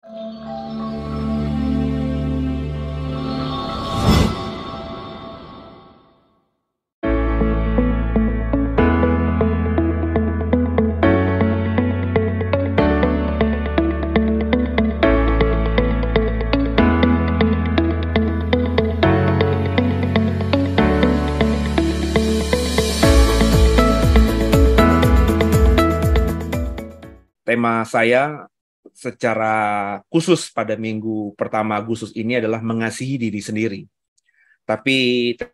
Tema saya secara khusus pada minggu pertama Agustus ini adalah mengasihi diri sendiri. Tapi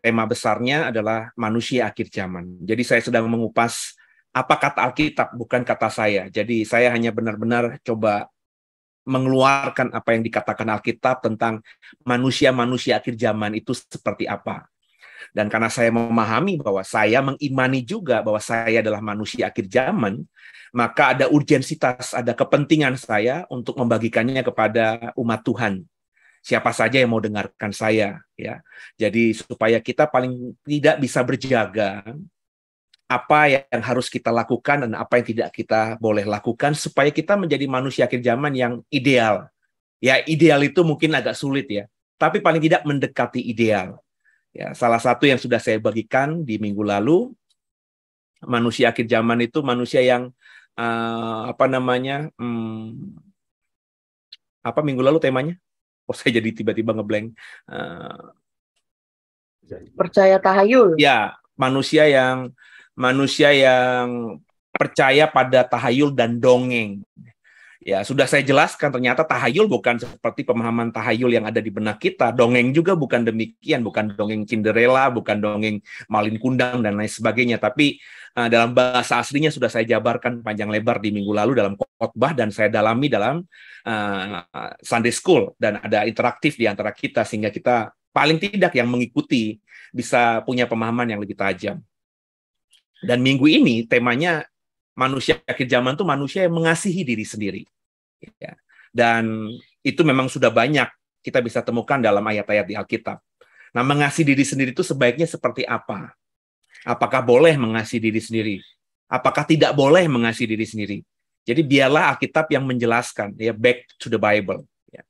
tema besarnya adalah manusia akhir zaman. Jadi saya sedang mengupas apa kata Alkitab, bukan kata saya. Jadi saya hanya benar-benar coba mengeluarkan apa yang dikatakan Alkitab tentang manusia-manusia akhir zaman itu seperti apa. Dan karena saya memahami bahwa saya mengimani juga bahwa saya adalah manusia akhir zaman, maka ada urgensitas, ada kepentingan saya untuk membagikannya kepada umat Tuhan. Siapa saja yang mau dengarkan saya, ya. Jadi supaya kita paling tidak bisa berjaga apa yang harus kita lakukan dan apa yang tidak kita boleh lakukan supaya kita menjadi manusia akhir zaman yang ideal. Ya, ideal itu mungkin agak sulit ya, tapi paling tidak mendekati ideal. Ya, salah satu yang sudah saya bagikan di minggu lalu, manusia akhir zaman itu manusia yang apa minggu lalu temanya? Oh, saya jadi tiba-tiba ngeblank. Percaya tahayul. Ya, manusia yang percaya pada tahayul dan dongeng. Ya, sudah saya jelaskan ternyata tahayul bukan seperti pemahaman tahayul yang ada di benak kita. Dongeng juga bukan demikian, bukan dongeng Cinderella, bukan dongeng Malin Kundang dan lain sebagainya. Tapi dalam bahasa aslinya sudah saya jabarkan panjang lebar di minggu lalu dalam khotbah dan saya dalami dalam Sunday School dan ada interaktif di antara kita sehingga kita paling tidak yang mengikuti bisa punya pemahaman yang lebih tajam. Dan minggu ini temanya manusia akhir zaman itu manusia yang mengasihi diri sendiri. Ya. Dan itu memang sudah banyak kita bisa temukan dalam ayat-ayat di Alkitab. Nah, mengasihi diri sendiri itu sebaiknya seperti apa? Apakah boleh mengasihi diri sendiri? Apakah tidak boleh mengasihi diri sendiri? Jadi biarlah Alkitab yang menjelaskan, ya, back to the Bible. Ya.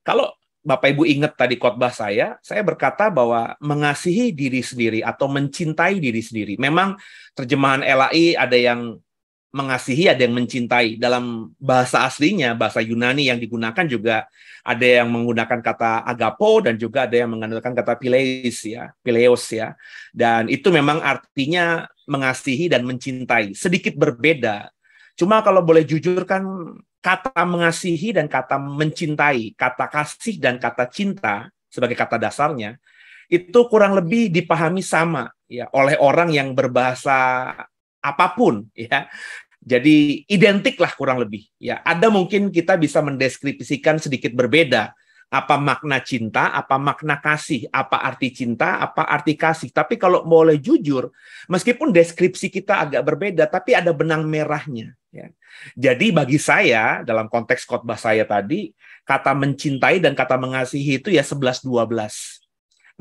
Kalau Bapak Ibu ingat tadi khotbah saya berkata bahwa mengasihi diri sendiri atau mencintai diri sendiri. Memang terjemahan LAI ada yang mengasihi, ada yang mencintai. Dalam bahasa aslinya, bahasa Yunani yang digunakan juga ada yang menggunakan kata agapo dan juga ada yang menggunakan kata phileos ya. Dan itu memang artinya mengasihi dan mencintai. Sedikit berbeda. Cuma kalau boleh jujur kan kata mengasihi dan kata mencintai, kata kasih dan kata cinta sebagai kata dasarnya itu kurang lebih dipahami sama ya oleh orang yang berbahasa apapun ya. Jadi identik lah kurang lebih ya. Ada mungkin kita bisa mendeskripsikan sedikit berbeda apa makna cinta, apa makna kasih, apa arti cinta, apa arti kasih. Tapi kalau boleh jujur, meskipun deskripsi kita agak berbeda, tapi ada benang merahnya ya. Jadi bagi saya dalam konteks khotbah saya tadi, kata mencintai dan kata mengasihi itu ya 11-12.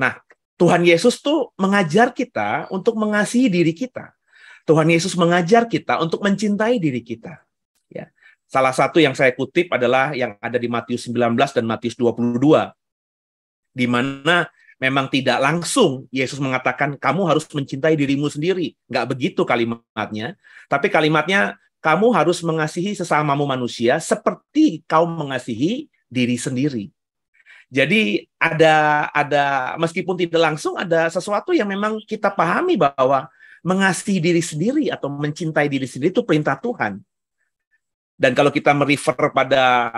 Nah, Tuhan Yesus tuh mengajar kita untuk mengasihi diri kita. Tuhan Yesus mengajar kita untuk mencintai diri kita. Ya. Salah satu yang saya kutip adalah yang ada di Matius 19 dan Matius 22. Di mana memang tidak langsung Yesus mengatakan kamu harus mencintai dirimu sendiri. Nggak begitu kalimatnya. Tapi kalimatnya kamu harus mengasihi sesamamu manusia seperti kau mengasihi diri sendiri. Jadi ada meskipun tidak langsung ada sesuatu yang memang kita pahami bahwa mengasihi diri sendiri atau mencintai diri sendiri itu perintah Tuhan. Dan kalau kita merefer pada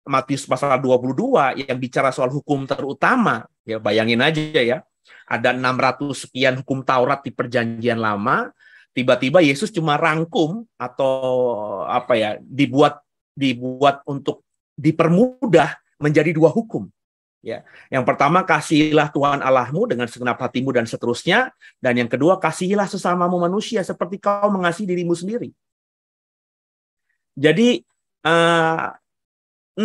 Matius pasal 22 yang bicara soal hukum terutama, ya bayangin aja ya, ada 600 sekian hukum Taurat di Perjanjian Lama, tiba-tiba Yesus cuma rangkum atau apa ya, dibuat untuk dipermudah menjadi 2 hukum. Ya, yang pertama kasihilah Tuhan Allahmu dengan segenap hatimu dan seterusnya, dan yang kedua kasihilah sesamamu manusia seperti kau mengasihi dirimu sendiri. Jadi 600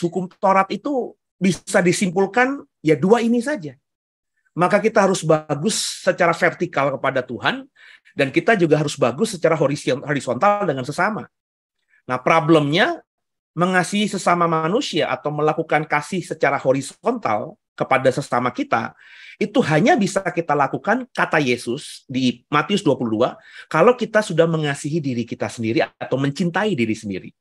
hukum Taurat itu bisa disimpulkan ya 2 ini saja. Maka kita harus bagus secara vertikal kepada Tuhan dan kita juga harus bagus secara horizontal dengan sesama. Nah, problemnya mengasihi sesama manusia atau melakukan kasih secara horizontal kepada sesama kita, itu hanya bisa kita lakukan, kata Yesus di Matius 22, kalau kita sudah mengasihi diri kita sendiri atau mencintai diri sendiri.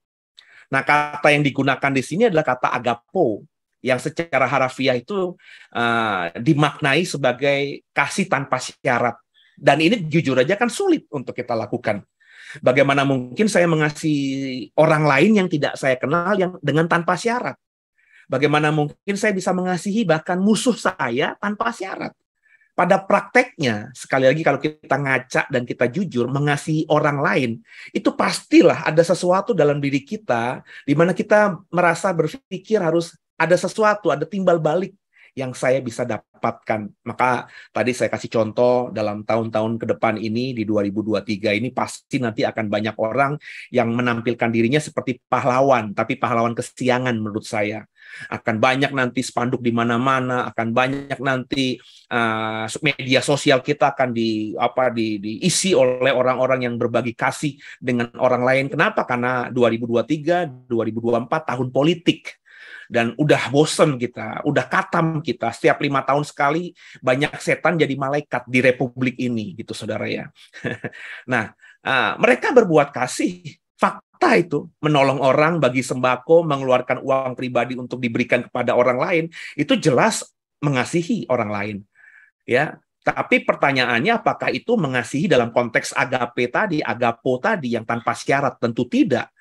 Nah, kata yang digunakan di sini adalah kata agapo, yang secara harafiah itu dimaknai sebagai kasih tanpa syarat. Dan ini jujur aja kan sulit untuk kita lakukan. Bagaimana mungkin saya mengasihi orang lain yang tidak saya kenal yang dengan tanpa syarat? Bagaimana mungkin saya bisa mengasihi bahkan musuh saya tanpa syarat? Pada prakteknya, sekali lagi kalau kita ngaca dan kita jujur, mengasihi orang lain, itu pastilah ada sesuatu dalam diri kita, di mana kita merasa berpikir harus ada sesuatu, ada timbal balik yang saya bisa dapatkan. Maka tadi saya kasih contoh dalam tahun-tahun ke depan ini, di 2023 ini pasti nanti akan banyak orang yang menampilkan dirinya seperti pahlawan, tapi pahlawan kesiangan menurut saya. Akan banyak nanti spanduk di mana-mana, akan banyak nanti media sosial kita akan diisi oleh orang-orang yang berbagi kasih dengan orang lain. Kenapa? Karena 2023, 2024 tahun politik. Dan udah bosen kita, udah katam kita. Setiap 5 tahun sekali banyak setan jadi malaikat di republik ini, gitu saudara ya. Nah, mereka berbuat kasih. Fakta itu, menolong orang, bagi sembako, mengeluarkan uang pribadi untuk diberikan kepada orang lain, itu jelas mengasihi orang lain. Ya, tapi pertanyaannya apakah itu mengasihi dalam konteks agape tadi, agapo tadi yang tanpa syarat? Tentu tidak.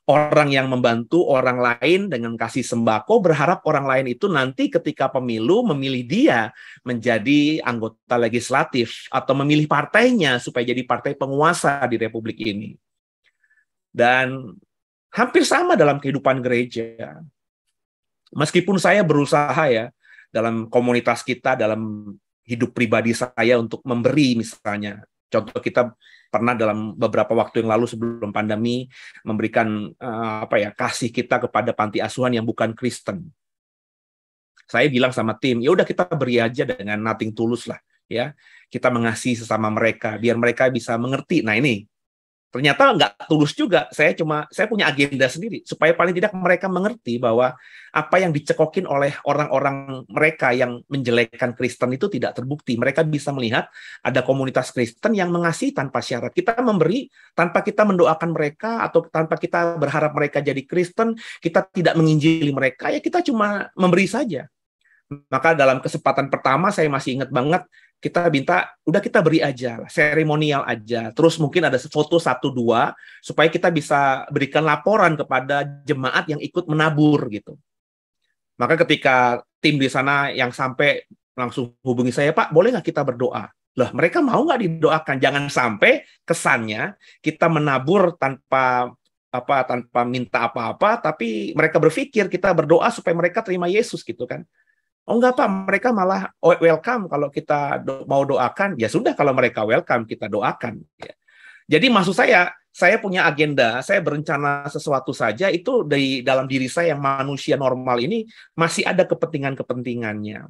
Orang yang membantu orang lain dengan kasih sembako berharap orang lain itu nanti ketika pemilu memilih dia menjadi anggota legislatif atau memilih partainya supaya jadi partai penguasa di republik ini. Dan hampir sama dalam kehidupan gereja. Meskipun saya berusaha ya dalam komunitas kita, dalam hidup pribadi saya untuk memberi misalnya. Contoh kita pernah dalam beberapa waktu yang lalu sebelum pandemi memberikan kasih kita kepada panti asuhan yang bukan Kristen. Saya bilang sama tim, ya udah kita beri aja dengan nothing tulus lah, ya. Kita mengasihi sesama mereka biar mereka bisa mengerti. Nah ini ternyata nggak tulus juga. Saya punya agenda sendiri supaya paling tidak mereka mengerti bahwa apa yang dicekokin oleh orang-orang mereka yang menjelekkan Kristen itu tidak terbukti. Mereka bisa melihat ada komunitas Kristen yang mengasihi tanpa syarat. Kita memberi tanpa kita mendoakan mereka atau tanpa kita berharap mereka jadi Kristen. Kita tidak menginjili mereka, ya kita cuma memberi saja. Maka dalam kesempatan pertama saya masih ingat banget, kita minta, udah kita beri aja, seremonial aja. Terus mungkin ada foto 1-2, supaya kita bisa berikan laporan kepada jemaat yang ikut menabur gitu. Maka ketika tim di sana yang sampai langsung hubungi saya, Pak, boleh nggak kita berdoa? Lah, mereka mau nggak didoakan? Jangan sampai kesannya kita menabur tanpa minta apa-apa, tapi mereka berpikir kita berdoa supaya mereka terima Yesus gitu kan. Oh enggak Pak, mereka malah welcome kalau kita mau doakan. Ya sudah, kalau mereka welcome, kita doakan. Ya. Jadi maksud saya punya agenda, saya berencana sesuatu saja, itu dalam diri saya yang manusia normal ini masih ada kepentingan-kepentingannya.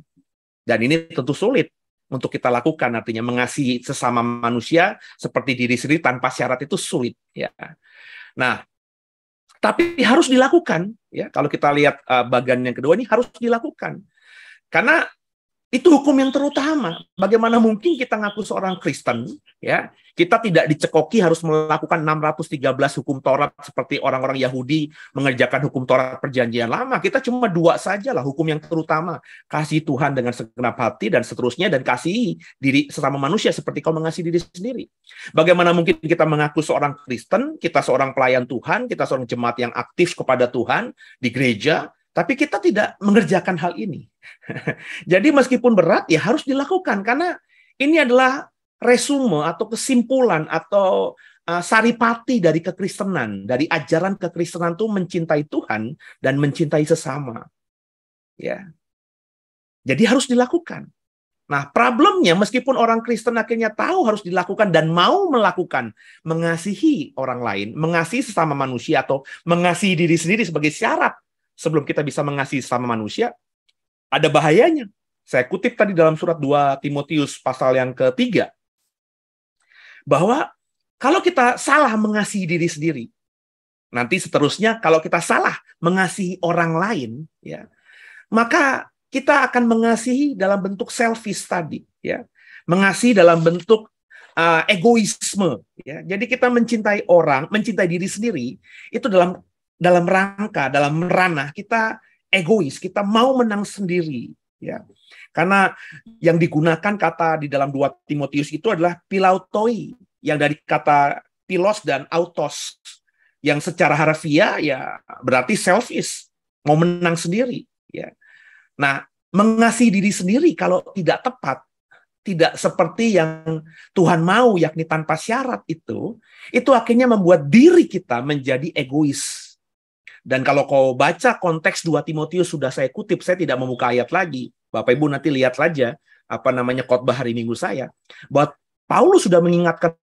Dan ini tentu sulit untuk kita lakukan, artinya mengasihi sesama manusia seperti diri sendiri tanpa syarat itu sulit. Ya. Nah, tapi harus dilakukan. Ya. Kalau kita lihat bagian yang kedua ini harus dilakukan. Karena itu hukum yang terutama. Bagaimana mungkin kita ngaku seorang Kristen, ya? Kita tidak dicekoki harus melakukan 613 hukum Taurat seperti orang-orang Yahudi mengerjakan hukum Taurat Perjanjian Lama. Kita cuma 2 saja lah hukum yang terutama. Kasih Tuhan dengan segenap hati dan seterusnya, dan kasih diri sesama manusia seperti kau mengasihi diri sendiri. Bagaimana mungkin kita mengaku seorang Kristen, kita seorang pelayan Tuhan, kita seorang jemaat yang aktif kepada Tuhan di gereja, tapi kita tidak mengerjakan hal ini. Jadi meskipun berat, ya harus dilakukan. Karena ini adalah resume atau kesimpulan atau saripati dari kekristenan. Dari ajaran kekristenan itu mencintai Tuhan dan mencintai sesama. Ya. Jadi harus dilakukan. Nah, problemnya meskipun orang Kristen akhirnya tahu harus dilakukan dan mau melakukan, mengasihi orang lain, mengasihi sesama manusia atau mengasihi diri sendiri sebagai syarat sebelum kita bisa mengasihi sesama manusia, ada bahayanya. Saya kutip tadi dalam surat 2 Timotius pasal yang ke-3. Bahwa kalau kita salah mengasihi diri sendiri, Nanti seterusnya kalau kita salah mengasihi orang lain, ya, maka kita akan mengasihi dalam bentuk selfish tadi, ya. Mengasihi dalam bentuk egoisme, ya. Jadi kita mencintai orang, mencintai diri sendiri itu dalam rangka, dalam ranah kita egois, kita mau menang sendiri, ya. Karena yang digunakan kata di dalam 2 Timotius itu adalah pilautoi, yang dari kata pilos dan autos, yang secara harfiah ya berarti selfish, mau menang sendiri, ya. Nah, mengasihi diri sendiri kalau tidak tepat, tidak seperti yang Tuhan mau, yakni tanpa syarat itu akhirnya membuat diri kita menjadi egois. Dan kalau kau baca konteks 2 Timotius sudah saya kutip, saya tidak membuka ayat lagi. Bapak Ibu nanti lihat saja khotbah hari Minggu saya, bahwa Paulus sudah mengingatkan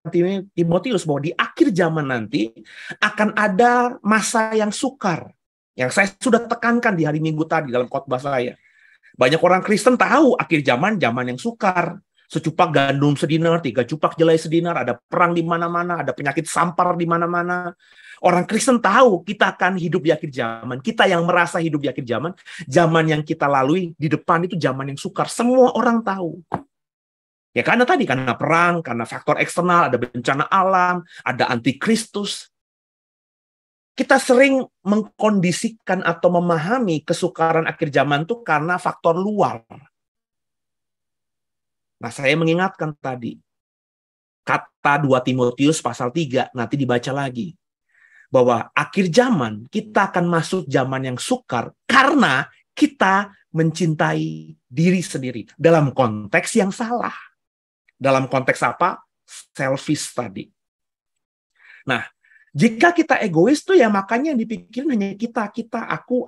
Timotius bahwa di akhir zaman nanti akan ada masa yang sukar. Yang saya sudah tekankan di hari Minggu tadi dalam khotbah saya. Banyak orang Kristen tahu akhir zaman yang sukar. Secupak gandum sedinar, 3 cupak jelai sedinar, ada perang di mana-mana, ada penyakit sampar di mana-mana. Orang Kristen tahu kita akan hidup di akhir zaman. Kita yang merasa hidup di akhir zaman yang kita lalui di depan itu zaman yang sukar. Semua orang tahu. Ya karena perang, karena faktor eksternal, ada bencana alam, ada antikristus. Kita sering mengkondisikan atau memahami kesukaran akhir zaman itu karena faktor luar. Nah, saya mengingatkan tadi, kata 2 Timotius pasal 3, nanti dibaca lagi. Bahwa akhir zaman, kita akan masuk zaman yang sukar karena kita mencintai diri sendiri. Dalam konteks yang salah. Dalam konteks apa? Selfish tadi. Nah, jika kita egois tuh ya makanya yang dipikirin hanya kita, aku.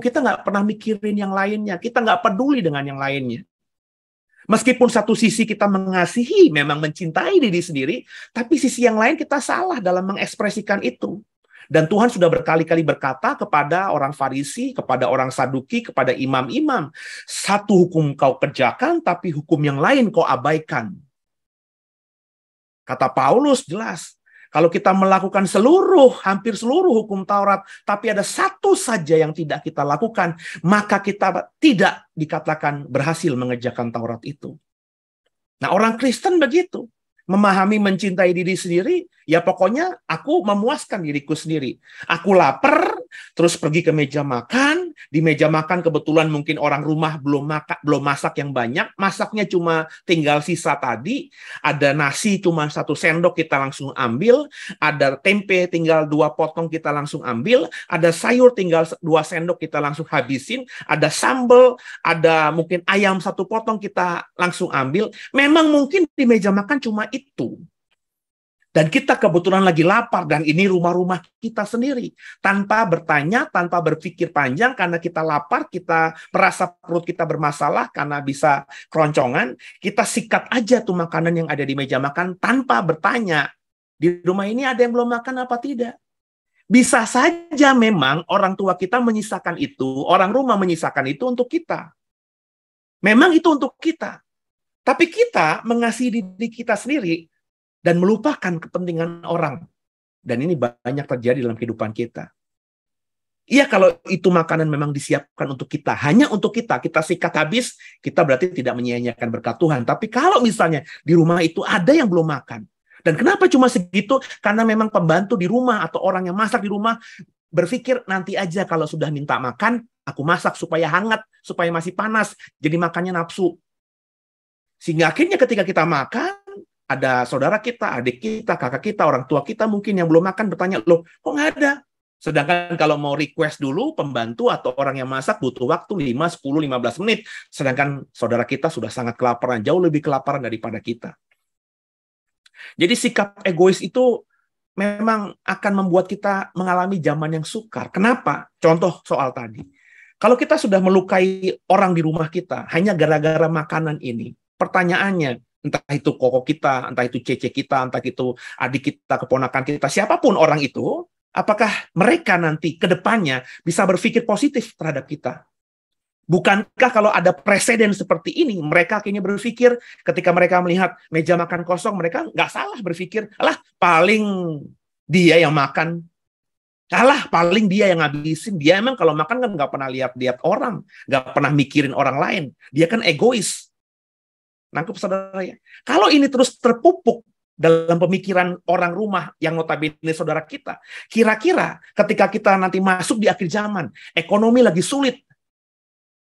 Kita nggak pernah mikirin yang lainnya. Kita nggak peduli dengan yang lainnya. Meskipun satu sisi kita mengasihi, memang mencintai diri sendiri, tapi sisi yang lain kita salah dalam mengekspresikan itu. Dan Tuhan sudah berkali-kali berkata kepada orang Farisi, kepada orang Saduki, kepada imam-imam, satu hukum kau kerjakan, tapi hukum yang lain kau abaikan. Kata Paulus jelas, kalau kita melakukan hampir seluruh hukum Taurat, tapi ada satu saja yang tidak kita lakukan, maka kita tidak dikatakan berhasil mengerjakan Taurat itu. Nah, orang Kristen begitu. Memahami mencintai diri sendiri, ya pokoknya aku memuaskan diriku sendiri. Aku lapar, terus pergi ke meja makan. Di meja makan kebetulan mungkin orang rumah belum masak yang banyak. Masaknya cuma tinggal sisa tadi. Ada nasi cuma 1 sendok kita langsung ambil. Ada tempe tinggal 2 potong kita langsung ambil. Ada sayur tinggal 2 sendok kita langsung habisin. Ada sambal, ada mungkin ayam 1 potong kita langsung ambil. Memang mungkin di meja makan cuma itu. Dan kita kebetulan lagi lapar, dan ini rumah-rumah kita sendiri. Tanpa bertanya, tanpa berpikir panjang, karena kita lapar, kita merasa perut kita bermasalah, karena bisa keroncongan, kita sikat aja tuh makanan yang ada di meja makan, tanpa bertanya, di rumah ini ada yang belum makan apa tidak? Bisa saja memang orang tua kita menyisakan itu, orang rumah menyisakan itu untuk kita. Memang itu untuk kita. Tapi kita mengasihi diri kita sendiri dan melupakan kepentingan orang. Dan ini banyak terjadi dalam kehidupan kita. Iya, kalau itu makanan memang disiapkan untuk kita, hanya untuk kita sikat habis, kita berarti tidak menyia-nyiakan berkat Tuhan. Tapi kalau misalnya di rumah itu ada yang belum makan, dan kenapa cuma segitu? Karena memang pembantu di rumah atau orang yang masak di rumah berpikir nanti aja kalau sudah minta makan, aku masak supaya hangat, supaya masih panas, jadi makannya nafsu. Sehingga akhirnya ketika kita makan, ada saudara kita, adik kita, kakak kita, orang tua kita mungkin yang belum makan bertanya, loh kok nggak ada? Sedangkan kalau mau request dulu, pembantu atau orang yang masak butuh waktu 5, 10, 15 menit. Sedangkan saudara kita sudah sangat kelaparan, jauh lebih kelaparan daripada kita. Jadi sikap egois itu memang akan membuat kita mengalami zaman yang sukar. Kenapa? Contoh soal tadi. Kalau kita sudah melukai orang di rumah kita, hanya gara-gara makanan ini, pertanyaannya, entah itu koko kita, entah itu cece kita, entah itu adik kita, keponakan kita, siapapun orang itu, apakah mereka nanti ke depannya bisa berpikir positif terhadap kita? Bukankah kalau ada presiden seperti ini, mereka akhirnya berpikir ketika mereka melihat meja makan kosong, mereka nggak salah berpikir, alah paling dia yang makan, Kalah paling dia yang ngabisin. Dia emang kalau makan kan nggak pernah lihat orang, nggak pernah mikirin orang lain. Dia kan egois. Nangkep saudara ya. Kalau ini terus terpupuk dalam pemikiran orang rumah yang notabene saudara kita, kira-kira ketika kita nanti masuk di akhir zaman, ekonomi lagi sulit,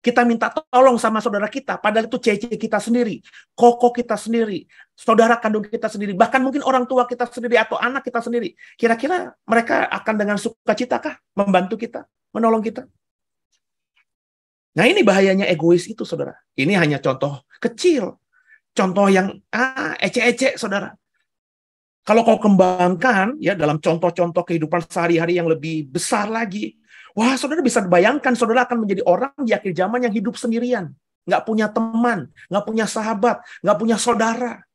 kita minta tolong sama saudara kita, padahal itu cece kita sendiri, koko kita sendiri, saudara kandung kita sendiri, bahkan mungkin orang tua kita sendiri atau anak kita sendiri. Kira-kira mereka akan dengan sukacita membantu kita, menolong kita? Nah, ini bahayanya egois itu, saudara. Ini hanya contoh kecil, contoh yang ecek-ecek, saudara. Kalau kau kembangkan ya dalam contoh-contoh kehidupan sehari-hari yang lebih besar lagi, wah, saudara bisa bayangkan saudara akan menjadi orang di akhir zaman yang hidup sendirian, nggak punya teman, nggak punya sahabat, nggak punya saudara,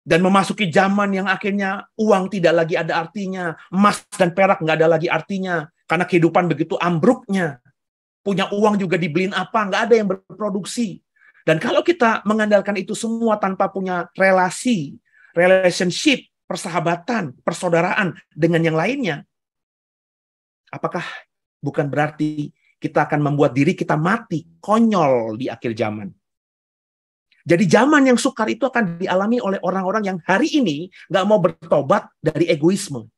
dan memasuki zaman yang akhirnya uang tidak lagi ada artinya, emas dan perak nggak ada lagi artinya karena kehidupan begitu ambruknya. Punya uang juga dibeliin apa, nggak ada yang berproduksi. Dan kalau kita mengandalkan itu semua tanpa punya relationship, persahabatan, persaudaraan dengan yang lainnya, apakah bukan berarti kita akan membuat diri kita mati, konyol di akhir zaman? Jadi zaman yang sukar itu akan dialami oleh orang-orang yang hari ini nggak mau bertobat dari egoisme.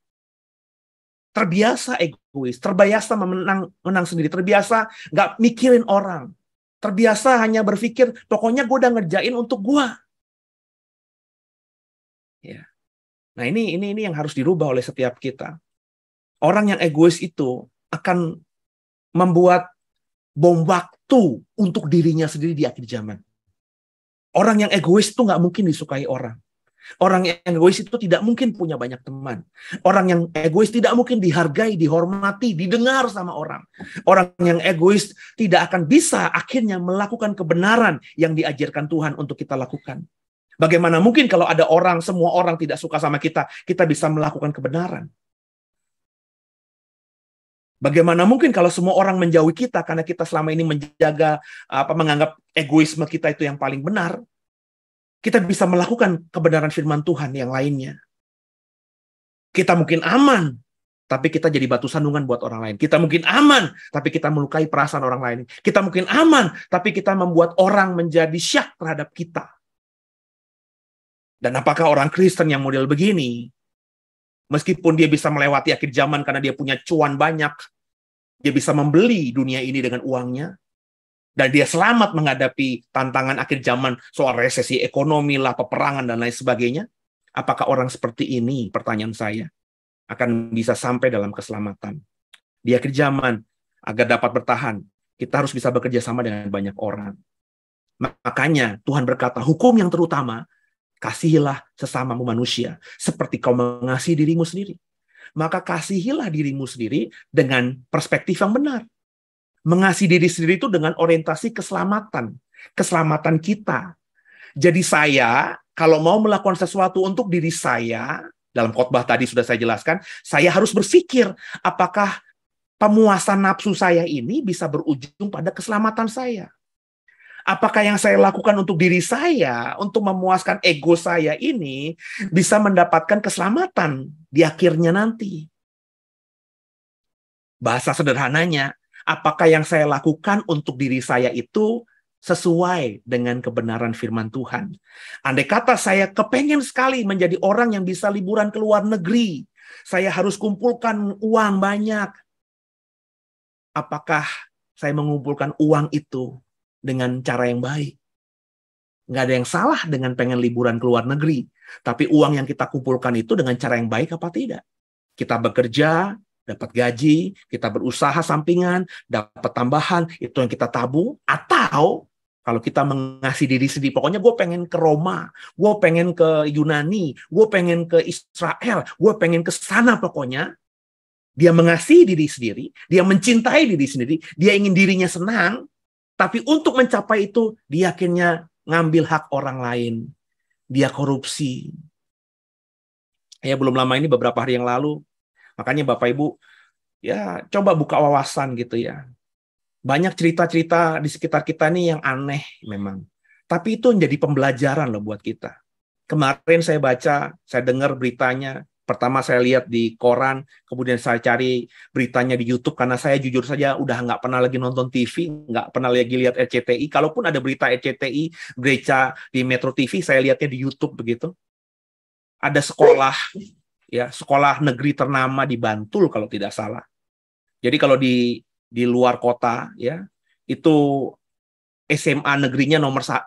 Terbiasa egois, terbiasa menang sendiri, terbiasa nggak mikirin orang. Terbiasa hanya berpikir, pokoknya gue udah ngerjain untuk gue. Ya. Nah ini yang harus dirubah oleh setiap kita. Orang yang egois itu akan membuat bom waktu untuk dirinya sendiri di akhir zaman. Orang yang egois itu nggak mungkin disukai orang. Orang yang egois itu tidak mungkin punya banyak teman. Orang yang egois tidak mungkin dihargai, dihormati, didengar sama orang. Orang yang egois tidak akan bisa akhirnya melakukan kebenaran yang diajarkan Tuhan untuk kita lakukan. Bagaimana mungkin kalau ada semua orang tidak suka sama kita bisa melakukan kebenaran? Bagaimana mungkin kalau semua orang menjauhi kita karena kita selama ini menganggap egoisme kita itu yang paling benar? Kita bisa melakukan kebenaran firman Tuhan yang lainnya. Kita mungkin aman, tapi kita jadi batu sandungan buat orang lain. Kita mungkin aman, tapi kita melukai perasaan orang lain. Kita mungkin aman, tapi kita membuat orang menjadi syak terhadap kita. Dan apakah orang Kristen yang model begini, meskipun dia bisa melewati akhir zaman karena dia punya cuan banyak, dia bisa membeli dunia ini dengan uangnya, dan dia selamat menghadapi tantangan akhir zaman soal resesi ekonomi lah, peperangan, dan lain sebagainya, apakah orang seperti ini, pertanyaan saya, akan bisa sampai dalam keselamatan? Di akhir zaman, agar dapat bertahan, kita harus bisa bekerja sama dengan banyak orang. Makanya Tuhan berkata, hukum yang terutama, kasihilah sesamamu manusia, seperti kau mengasihi dirimu sendiri. Maka kasihilah dirimu sendiri dengan perspektif yang benar. Mengasihi diri sendiri itu dengan orientasi keselamatan. Keselamatan kita. Jadi saya, kalau mau melakukan sesuatu untuk diri saya, dalam khotbah tadi sudah saya jelaskan, saya harus berpikir, apakah pemuasan nafsu saya ini bisa berujung pada keselamatan saya? Apakah yang saya lakukan untuk diri saya, untuk memuaskan ego saya ini, bisa mendapatkan keselamatan di akhirnya nanti? Bahasa sederhananya, apakah yang saya lakukan untuk diri saya itu sesuai dengan kebenaran firman Tuhan? Andai kata saya kepengen sekali menjadi orang yang bisa liburan ke luar negeri, saya harus kumpulkan uang banyak. Apakah saya mengumpulkan uang itu dengan cara yang baik? Nggak ada yang salah dengan pengen liburan ke luar negeri. Tapi uang yang kita kumpulkan itu dengan cara yang baik apa tidak? Kita bekerja, dapat gaji, kita berusaha sampingan, dapat tambahan, itu yang kita tabung. Atau kalau kita mengasihi diri sendiri, pokoknya gue pengen ke Roma, gue pengen ke Yunani, gue pengen ke Israel, gue pengen ke sana pokoknya. Dia mengasihi diri sendiri, dia mencintai diri sendiri, dia ingin dirinya senang, tapi untuk mencapai itu, dia akhirnya ngambil hak orang lain. Dia korupsi. Ya, belum lama ini, beberapa hari yang lalu, makanya Bapak Ibu, ya coba buka wawasan gitu ya. Banyak cerita-cerita di sekitar kita nih yang aneh memang. Tapi itu menjadi pembelajaran loh buat kita. Kemarin saya dengar beritanya, Pertama saya lihat di koran, kemudian saya cari beritanya di YouTube, karena saya jujur saja udah nggak pernah lagi nonton TV, nggak pernah lagi lihat RCTI. Kalaupun ada berita RCTI, gereja di Metro TV, saya lihatnya di YouTube begitu. Ada sekolah, ya sekolah negeri ternama di Bantul kalau tidak salah. Jadi kalau di luar kota, ya itu SMA negerinya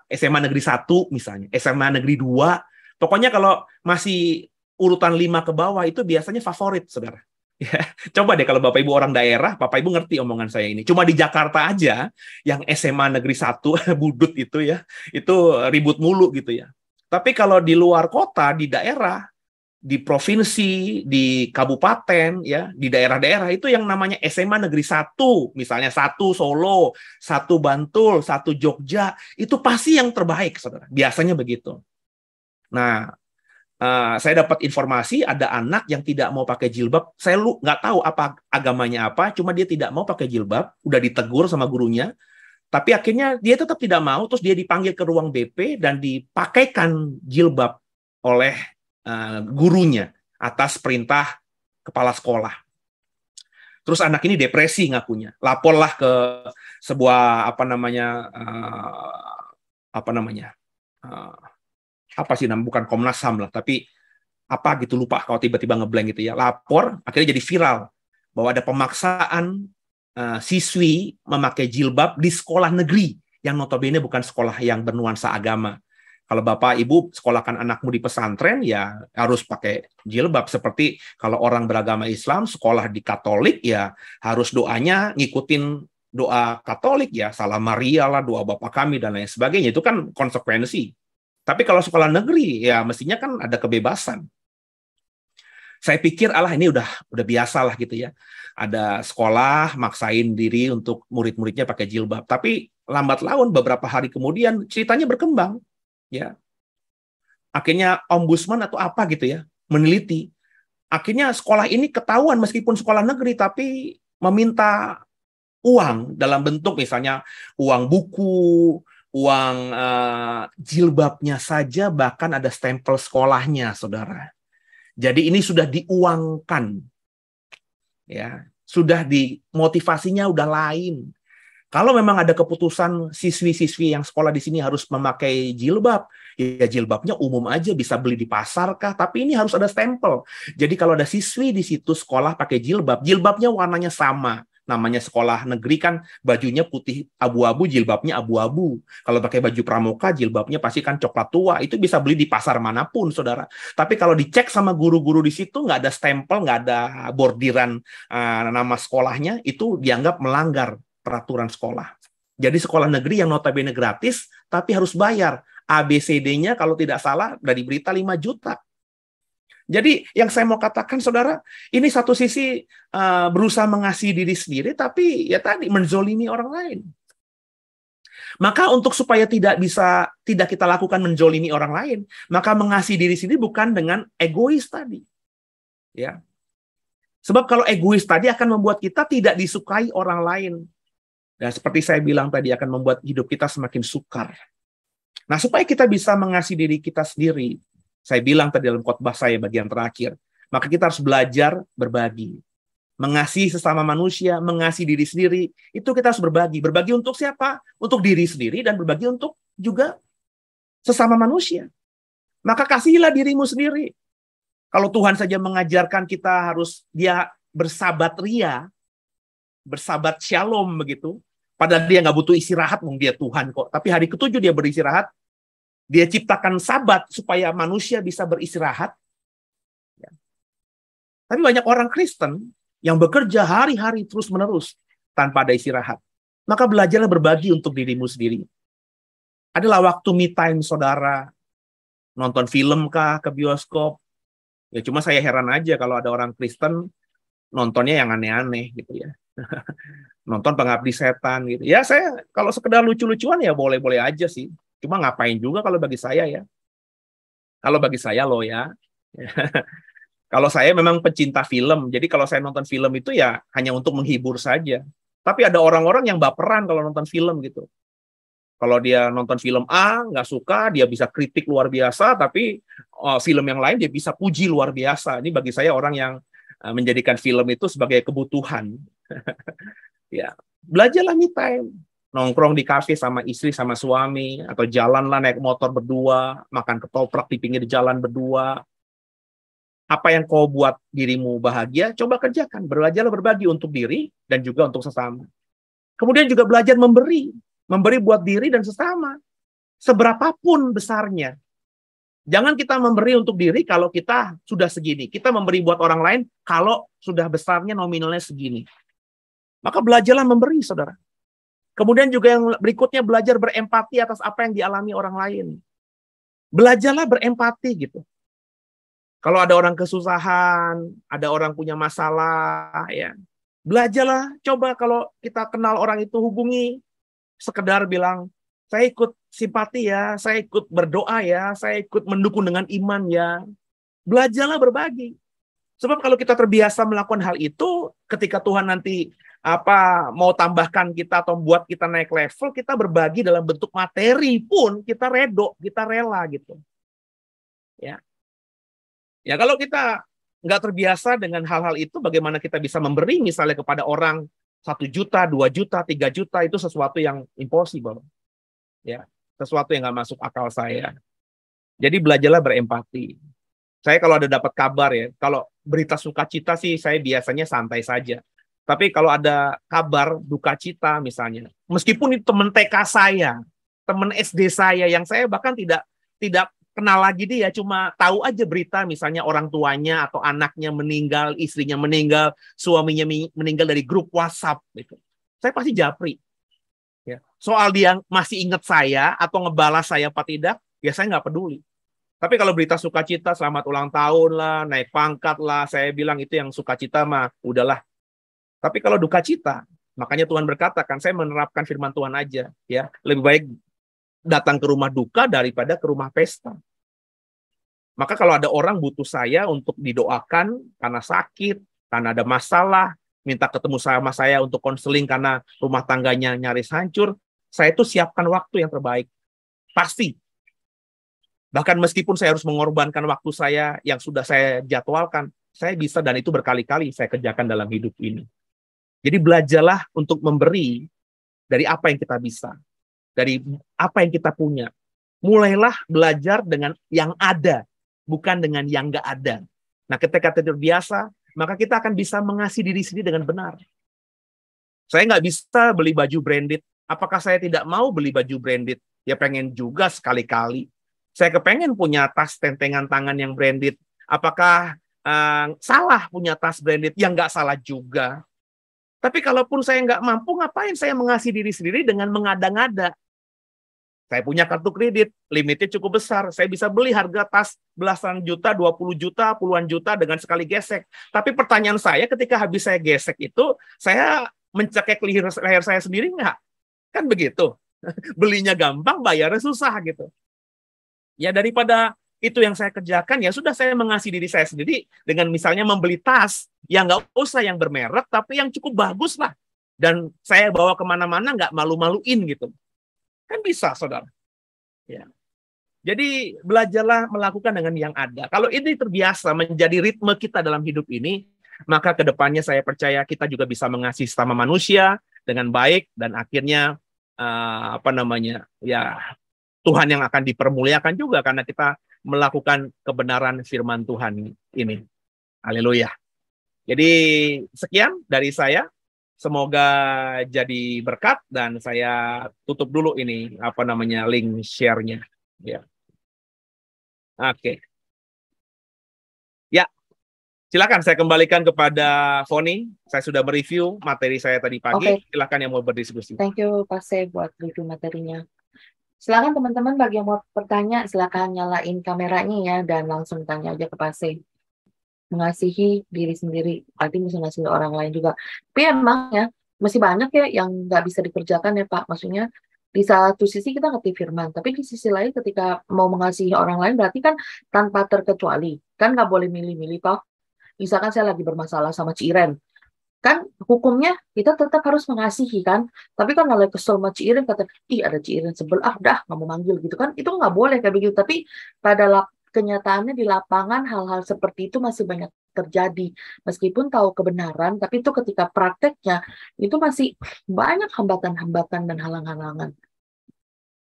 SMA negeri 1 misalnya, SMA negeri 2. Pokoknya kalau masih urutan 5 ke bawah itu biasanya favorit, saudara. Ya, coba deh kalau Bapak Ibu orang daerah, Bapak Ibu ngerti omongan saya ini. Cuma di Jakarta aja, yang SMA negeri 1, Budut itu ya, itu ribut mulu gitu ya. Tapi kalau di luar kota, di daerah, di provinsi, di kabupaten, ya, di daerah-daerah itu yang namanya SMA negeri 1, misalnya 1 Solo, 1 Bantul, 1 Jogja, itu pasti yang terbaik, saudara. Biasanya begitu. Nah, saya dapat informasi ada anak yang tidak mau pakai jilbab. Saya nggak tahu apa agamanya apa, cuma dia tidak mau pakai jilbab. Udah ditegur sama gurunya, tapi akhirnya dia tetap tidak mau. Terus dia dipanggil ke ruang BP dan dipakaikan jilbab oleh gurunya atas perintah kepala sekolah. Terus anak ini depresi ngakunya. Laporlah ke sebuah apa sih namanya, bukan Komnas HAM lah, tapi apa gitu, lupa kalau tiba-tiba ngeblank gitu ya. Lapor, akhirnya jadi viral bahwa ada pemaksaan siswi memakai jilbab di sekolah negeri yang notabene bukan sekolah yang bernuansa agama. Kalau Bapak Ibu sekolahkan anakmu di pesantren, ya harus pakai jilbab. Seperti kalau orang beragama Islam sekolah di Katolik, ya harus doanya ngikutin doa Katolik, ya Salam Maria lah, doa Bapa Kami dan lain sebagainya. Itu kan konsekuensi. Tapi kalau sekolah negeri, ya mestinya kan ada kebebasan. Saya pikir, ini udah biasa lah gitu ya. Ada sekolah maksain diri untuk murid-muridnya pakai jilbab. Tapi lambat laun beberapa hari kemudian ceritanya berkembang. Ya, akhirnya ombudsman atau apa gitu ya meneliti. Akhirnya sekolah ini ketahuan meskipun sekolah negeri tapi meminta uang dalam bentuk misalnya uang buku, uang jilbabnya saja, bahkan ada stempel sekolahnya, saudara. Jadi ini sudah diuangkan, ya, sudah motivasinya udah lain. Kalau memang ada keputusan siswi-siswi yang sekolah di sini harus memakai jilbab, ya jilbabnya umum aja, bisa beli di pasar kah? Tapi ini harus ada stempel. Jadi kalau ada siswi di situ sekolah pakai jilbab, jilbabnya warnanya sama. Namanya sekolah negeri kan bajunya putih abu-abu, jilbabnya abu-abu. Kalau pakai baju pramuka, jilbabnya pasti kan coklat tua. Itu bisa beli di pasar manapun, saudara. Tapi kalau dicek sama guru-guru di situ, nggak ada stempel, nggak ada bordiran nama sekolahnya, itu dianggap melanggar peraturan sekolah. Jadi sekolah negeri yang notabene gratis, tapi harus bayar. ABCD-nya kalau tidak salah dari berita 5 juta. Jadi yang saya mau katakan, saudara, ini satu sisi berusaha mengasihi diri sendiri, tapi ya tadi menzolimi orang lain. Maka untuk supaya tidak kita lakukan menzolimi orang lain, maka mengasihi diri sendiri bukan dengan egois tadi. Ya. Sebab kalau egois tadi akan membuat kita tidak disukai orang lain. Dan seperti saya bilang tadi, akan membuat hidup kita semakin sukar. Nah, supaya kita bisa mengasihi diri kita sendiri, saya bilang tadi dalam khotbah saya bagian terakhir, maka kita harus belajar berbagi. Mengasihi sesama manusia, mengasihi diri sendiri, itu kita harus berbagi. Berbagi untuk siapa? Untuk diri sendiri dan berbagi untuk juga sesama manusia. Maka kasihilah dirimu sendiri. Kalau Tuhan saja mengajarkan kita harus dia bersabat ria, bersabat shalom begitu, padahal dia nggak butuh istirahat, dia Tuhan kok. Tapi hari ke-7 dia beristirahat. Dia ciptakan sabat supaya manusia bisa beristirahat. Ya. Tapi banyak orang Kristen yang bekerja hari-hari terus-menerus tanpa ada istirahat. Maka belajarlah berbagi untuk dirimu sendiri. Adalah waktu me time, saudara. Nonton film kah, ke bioskop. Ya cuma saya heran aja kalau ada orang Kristen nontonnya yang aneh-aneh gitu ya. Nonton Pengabdi Setan gitu. Ya saya kalau sekedar lucu-lucuan ya boleh-boleh aja sih. Cuma ngapain juga kalau bagi saya ya. Kalau bagi saya loh ya. Kalau saya memang pecinta film. Jadi kalau saya nonton film itu ya hanya untuk menghibur saja. Tapi ada orang-orang yang baperan kalau nonton film gitu. Kalau dia nonton film A, nggak suka, dia bisa kritik luar biasa, tapi film yang lain dia bisa puji luar biasa. Ini bagi saya orang yang menjadikan film itu sebagai kebutuhan. Ya, belajarlah me time. Nongkrong di kafe sama istri, sama suami, atau jalanlah naik motor berdua, makan ketoprak di pinggir jalan berdua. Apa yang kau buat dirimu bahagia, coba kerjakan. Belajarlah berbagi untuk diri dan juga untuk sesama. Kemudian juga belajar memberi. Memberi buat diri dan sesama. Seberapapun besarnya. Jangan kita memberi untuk diri kalau kita sudah segini. Kita memberi buat orang lain kalau sudah besarnya nominalnya segini. Maka belajarlah memberi, saudara. Kemudian juga yang berikutnya belajar berempati atas apa yang dialami orang lain. Belajarlah berempati gitu. Kalau ada orang kesusahan, ada orang punya masalah, ya. Belajarlah, coba kalau kita kenal orang itu hubungi. Sekedar bilang, saya ikut simpati ya, saya ikut berdoa ya, saya ikut mendukung dengan iman ya. Belajarlah berbagi. Sebab kalau kita terbiasa melakukan hal itu, ketika Tuhan nanti mau tambahkan kita atau buat kita naik level, kita berbagi dalam bentuk materi pun kita redo, kita rela gitu. Ya. Ya kalau kita nggak terbiasa dengan hal-hal itu, bagaimana kita bisa memberi misalnya kepada orang 1 juta, 2 juta, 3 juta, itu sesuatu yang impossible. Ya, sesuatu yang nggak masuk akal saya. Jadi belajarlah berempati. Saya kalau ada dapat kabar ya, kalau berita sukacita sih saya biasanya santai saja. Tapi kalau ada kabar duka cita misalnya, meskipun itu teman TK saya, teman SD saya yang saya bahkan tidak kenal lagi dia, cuma tahu aja berita misalnya orang tuanya atau anaknya meninggal, istrinya meninggal, suaminya meninggal dari grup WhatsApp gitu. Saya pasti japri. Ya. Soal dia masih ingat saya atau ngebalas saya apa tidak, ya saya nggak peduli. Tapi kalau berita sukacita, selamat ulang tahun lah, naik pangkat lah, saya bilang itu yang sukacita mah udahlah. Tapi kalau duka cita, makanya Tuhan berkata kan, saya menerapkan firman Tuhan aja, ya. Lebih baik datang ke rumah duka daripada ke rumah pesta. Maka kalau ada orang butuh saya untuk didoakan karena sakit, karena ada masalah, minta ketemu sama saya untuk konseling karena rumah tangganya nyaris hancur, saya itu siapkan waktu yang terbaik. Pasti. Bahkan meskipun saya harus mengorbankan waktu saya yang sudah saya jadwalkan, saya bisa dan itu berkali-kali saya kerjakan dalam hidup ini. Jadi belajarlah untuk memberi dari apa yang kita bisa, dari apa yang kita punya. Mulailah belajar dengan yang ada, bukan dengan yang nggak ada. Nah, ketika kita terbiasa, maka kita akan bisa mengasihi diri sendiri dengan benar. Saya nggak bisa beli baju branded. Apakah saya tidak mau beli baju branded? Ya pengen juga sekali-kali. Saya kepengen punya tas tentengan tangan yang branded. Apakah salah punya tas branded? Ya nggak salah juga. Tapi kalaupun saya nggak mampu, ngapain saya mengasihi diri sendiri dengan mengada-ngada? Saya punya kartu kredit, limitnya cukup besar. Saya bisa beli harga tas belasan juta, 20 juta, puluhan juta dengan sekali gesek. Tapi pertanyaan saya ketika habis saya gesek itu, saya mencekek leher saya sendiri nggak? Kan begitu. Belinya gampang, bayarnya susah gitu. Ya daripada itu yang saya kerjakan, ya sudah saya mengasihi diri saya sendiri dengan misalnya membeli tas yang nggak usah yang bermerek, tapi yang cukup bagus lah. Dan saya bawa kemana-mana nggak malu-maluin gitu. Kan bisa, saudara. Ya. Jadi belajarlah melakukan dengan yang ada. Kalau ini terbiasa menjadi ritme kita dalam hidup ini, maka kedepannya saya percaya kita juga bisa mengasihi sesama manusia dengan baik dan akhirnya ya Tuhan yang akan dipermuliakan juga karena kita melakukan kebenaran firman Tuhan ini. Haleluya. Jadi sekian dari saya. Semoga jadi berkat dan saya tutup dulu ini link share-nya. Ya. Oke. Ya. Silakan saya kembalikan kepada Foni. Saya sudah mereview materi saya tadi pagi. Okay. Silakan yang mau berdiskusi. Thank you Pak Se buat review materinya. Silakan teman-teman bagi yang mau bertanya, silakan nyalain kameranya ya dan langsung tanya aja ke Pak Se. Mengasihi diri sendiri, artinya bisa ngasihi orang lain juga. Tapi emang ya, masih banyak ya yang nggak bisa dikerjakan ya Pak. Maksudnya di satu sisi kita ngerti firman, tapi di sisi lain ketika mau mengasihi orang lain berarti kan tanpa terkecuali. Kan nggak boleh milih-milih Pak. Misalkan saya lagi bermasalah sama Ciren, Kan hukumnya kita tetap harus mengasihi kan. Tapi kan kalau kesel sama Ci Irin kata, ih ada Ci Irin sebel, ah dah nggak mau manggil gitu kan. Itu nggak boleh kayak begitu. Tapi pada kenyataannya di lapangan hal-hal seperti itu masih banyak terjadi. Meskipun tahu kebenaran, tapi itu ketika prakteknya itu masih banyak hambatan-hambatan dan halang-halangan.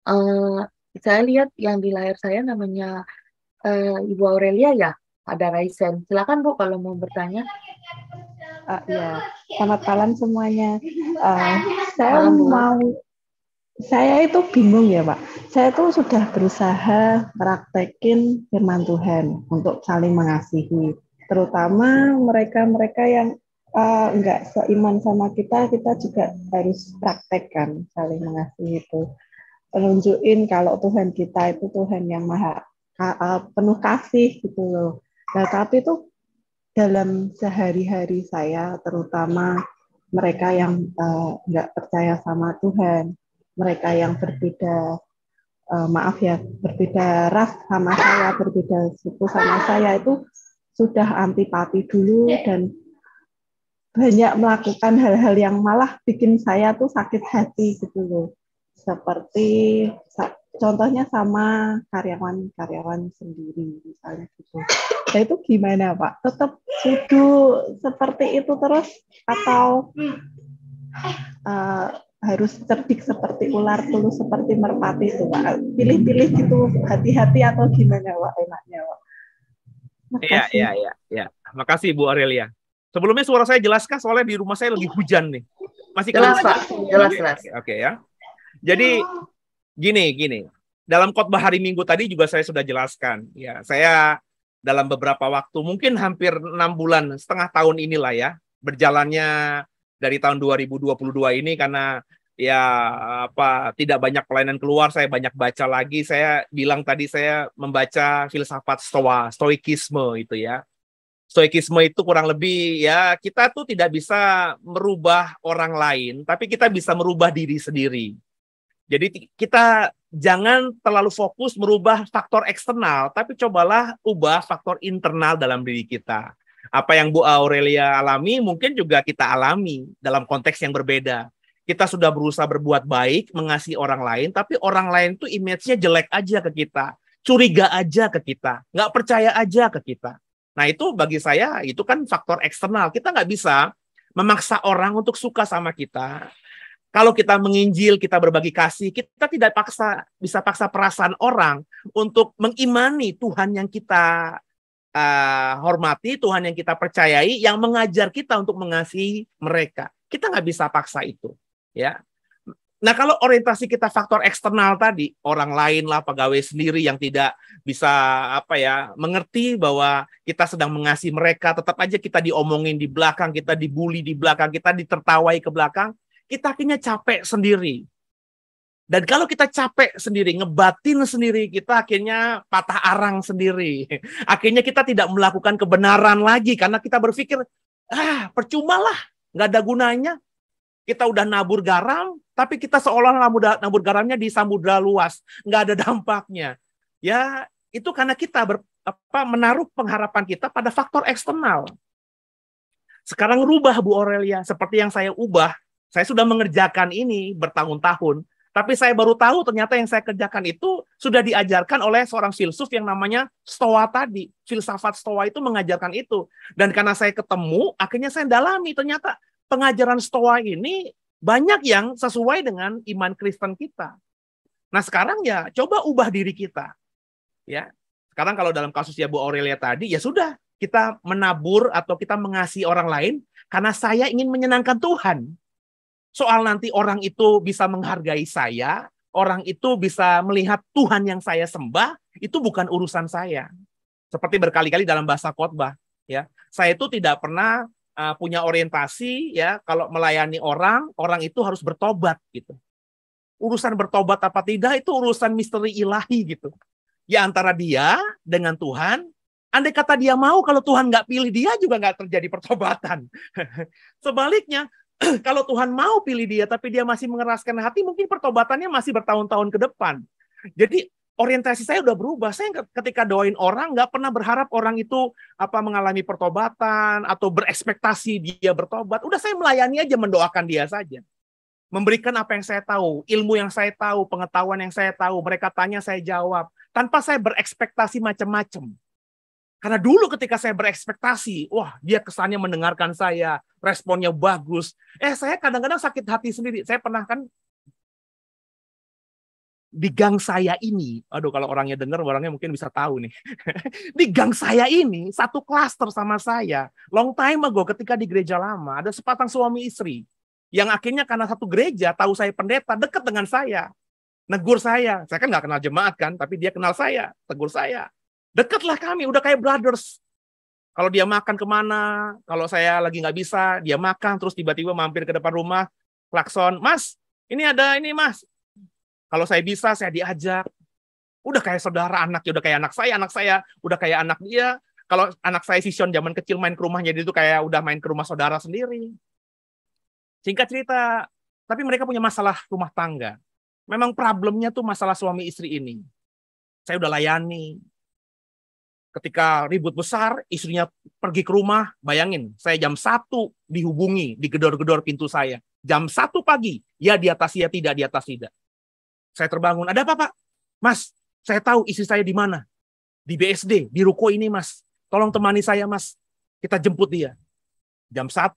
Eh, saya lihat yang di layar saya namanya Ibu Aurelia ya, ada Raisen. Silakan Bu kalau mau bertanya. Ya, selamat malam semuanya. Saya Malam, Bu. saya itu bingung ya Pak. Saya tuh sudah berusaha praktekin firman Tuhan untuk saling mengasihi, terutama mereka-mereka yang enggak seiman sama kita juga harus praktekkan saling mengasihi itu. Menunjukin kalau Tuhan kita itu Tuhan yang maha penuh kasih gitu loh. Nah, tapi itu dalam sehari-hari saya, terutama mereka yang nggak percaya sama Tuhan, mereka yang berbeda, maaf ya, berbeda ras sama saya, berbeda suku sama saya, itu sudah antipati dulu dan banyak melakukan hal-hal yang malah bikin saya tuh sakit hati gitu loh. Seperti contohnya sama karyawan-karyawan sendiri misalnya gitu. Nah itu gimana Pak? Tetap duduk seperti itu terus atau harus cerdik seperti ular, tulus seperti merpati itu Pak? Pilih-pilih gitu, hati-hati atau gimana Pak enaknya Pak? Iya. Makasih Bu Aurelia. Sebelumnya suara saya jelaskah? Soalnya di rumah saya lagi hujan nih. Masih jelas Pak, jelas. Oke ya. Jadi gini. Dalam khotbah hari Minggu tadi juga saya sudah jelaskan. Ya, saya dalam beberapa waktu, mungkin hampir 6 bulan, setengah tahun inilah ya, berjalannya dari tahun 2022 ini karena ya tidak banyak pelayanan keluar, saya banyak baca lagi. Saya bilang tadi saya membaca filsafat stoikisme itu ya. Stoikisme itu kurang lebih ya kita tuh tidak bisa merubah orang lain, tapi kita bisa merubah diri sendiri. Jadi kita jangan terlalu fokus merubah faktor eksternal, tapi cobalah ubah faktor internal dalam diri kita. Apa yang Bu Aurelia alami mungkin juga kita alami dalam konteks yang berbeda. Kita sudah berusaha berbuat baik, mengasihi orang lain, tapi orang lain tuh image-nya jelek aja ke kita, curiga aja ke kita, nggak percaya aja ke kita. Nah itu bagi saya itu kan faktor eksternal. Kita nggak bisa memaksa orang untuk suka sama kita. Kalau kita menginjil, kita berbagi kasih, kita tidak bisa paksa perasaan orang untuk mengimani Tuhan yang kita hormati, Tuhan yang kita percayai, yang mengajar kita untuk mengasihi mereka. Kita nggak bisa paksa itu, ya. Nah, kalau orientasi kita faktor eksternal tadi, orang lain lah, pegawai sendiri yang tidak bisa mengerti bahwa kita sedang mengasihi mereka, tetap aja kita diomongin di belakang, kita dibully di belakang, kita ditertawai ke belakang, kita akhirnya capek sendiri. Dan kalau kita capek sendiri, ngebatin sendiri, kita akhirnya patah arang sendiri. Akhirnya kita tidak melakukan kebenaran lagi karena kita berpikir, percumalah, nggak ada gunanya. Kita udah nabur garam, tapi kita seolah-olah nabur garamnya di samudra luas, nggak ada dampaknya. Ya, itu karena kita menaruh pengharapan kita pada faktor eksternal. Sekarang rubah Bu Aurelia, seperti yang saya ubah. Saya sudah mengerjakan ini bertahun-tahun, tapi saya baru tahu ternyata yang saya kerjakan itu sudah diajarkan oleh seorang filsuf yang namanya Stoa tadi. Filsafat Stoa itu mengajarkan itu. Dan karena saya ketemu, akhirnya saya dalami ternyata pengajaran Stoa ini banyak yang sesuai dengan iman Kristen kita. Nah sekarang ya coba ubah diri kita. Ya, sekarang kalau dalam kasusnya Bu Aurelia tadi, ya sudah kita menabur atau kita mengasihi orang lain karena saya ingin menyenangkan Tuhan. Soal nanti orang itu bisa menghargai saya, orang itu bisa melihat Tuhan yang saya sembah, itu bukan urusan saya. Seperti berkali-kali dalam bahasa khotbah, ya. Saya itu tidak pernah punya orientasi ya kalau melayani orang itu harus bertobat gitu. Urusan bertobat apa tidak itu urusan misteri ilahi gitu. Ya antara dia dengan Tuhan, andai kata dia mau, kalau Tuhan nggak pilih dia juga nggak terjadi pertobatan. Sebaliknya, kalau Tuhan mau pilih dia tapi dia masih mengeraskan hati, mungkin pertobatannya masih bertahun-tahun ke depan. Jadi orientasi saya udah berubah. Saya ketika doain orang nggak pernah berharap orang itu mengalami pertobatan atau berekspektasi dia bertobat. Udah saya melayani aja, mendoakan dia saja. Memberikan apa yang saya tahu, ilmu yang saya tahu, pengetahuan yang saya tahu. Mereka tanya, saya jawab. Tanpa saya berekspektasi macam-macam. Karena dulu ketika saya berekspektasi, wah dia kesannya mendengarkan saya, responnya bagus. Saya kadang-kadang sakit hati sendiri. Saya pernah kan di gang saya ini, aduh kalau orangnya dengar, orangnya mungkin bisa tahu nih. Di gang saya ini, satu klaster sama saya. Long time ago ketika di gereja lama, ada sepasang suami istri. Yang akhirnya karena satu gereja, tahu saya pendeta, dekat dengan saya. Negur saya. Saya kan nggak kenal jemaat kan, tapi dia kenal saya, tegur saya. Dekatlah kami, udah kayak brothers. Kalau dia makan kemana, kalau saya lagi nggak bisa, dia makan, terus tiba-tiba mampir ke depan rumah, klakson, Mas, ini ada ini Mas. Kalau saya bisa, saya diajak. Udah kayak saudara anaknya, udah kayak anak saya udah kayak anak dia. Kalau anak saya Vision zaman kecil main ke rumahnya, dia itu kayak udah main ke rumah saudara sendiri. Singkat cerita, tapi mereka punya masalah rumah tangga. Memang problemnya tuh masalah suami istri ini. Saya udah layani. Ketika ribut besar, istrinya pergi ke rumah, bayangin, saya jam 1 dihubungi, digedor-gedor pintu saya. Jam 1 pagi, ya di atas ya tidak, di atas tidak. Saya terbangun, ada apa Pak? Mas, saya tahu istri saya di mana. Di BSD, di ruko ini Mas. Tolong temani saya Mas. Kita jemput dia. Jam 1,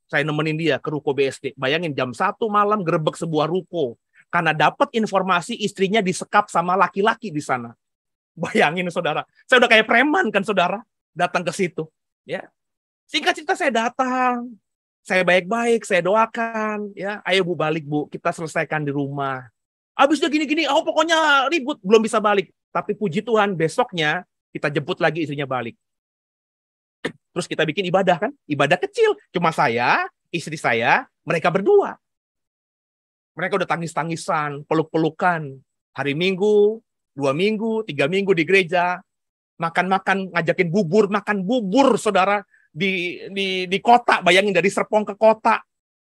saya nemenin dia ke ruko BSD. Bayangin, jam 1 malam gerebek sebuah ruko. Karena dapat informasi istrinya disekap sama laki-laki di sana. Bayangin saudara, saya udah kayak preman kan saudara. Datang ke situ. Ya. Singkat cerita saya datang. Saya baik-baik, saya doakan. Ya, ayo Bu balik Bu, kita selesaikan di rumah. Habis dia gini-gini, pokoknya ribut, belum bisa balik. Tapi puji Tuhan, besoknya kita jemput lagi istrinya balik. Terus kita bikin ibadah kan? Ibadah kecil. Cuma saya, istri saya, mereka berdua. Mereka udah tangis-tangisan, peluk-pelukan. Hari Minggu, 2 minggu, 3 minggu di gereja. Makan-makan, ngajakin bubur, makan bubur, saudara. Di kota, bayangin dari Serpong ke kota.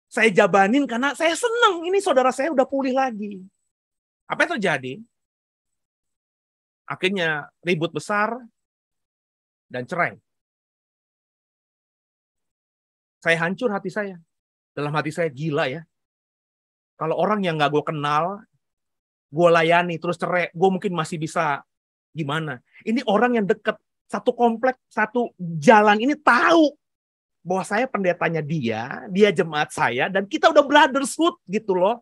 Saya jabanin karena saya senang. Ini saudara saya udah pulih lagi. Apa yang terjadi? Akhirnya ribut besar dan cerai. Saya hancur hati saya. Dalam hati saya gila ya. Kalau orang yang nggak gue kenal, gue layani terus cerai, gue mungkin masih bisa gimana. Ini orang yang dekat, satu komplek, satu jalan ini tahu bahwa saya pendetanya dia jemaat saya, dan kita udah brotherhood gitu loh.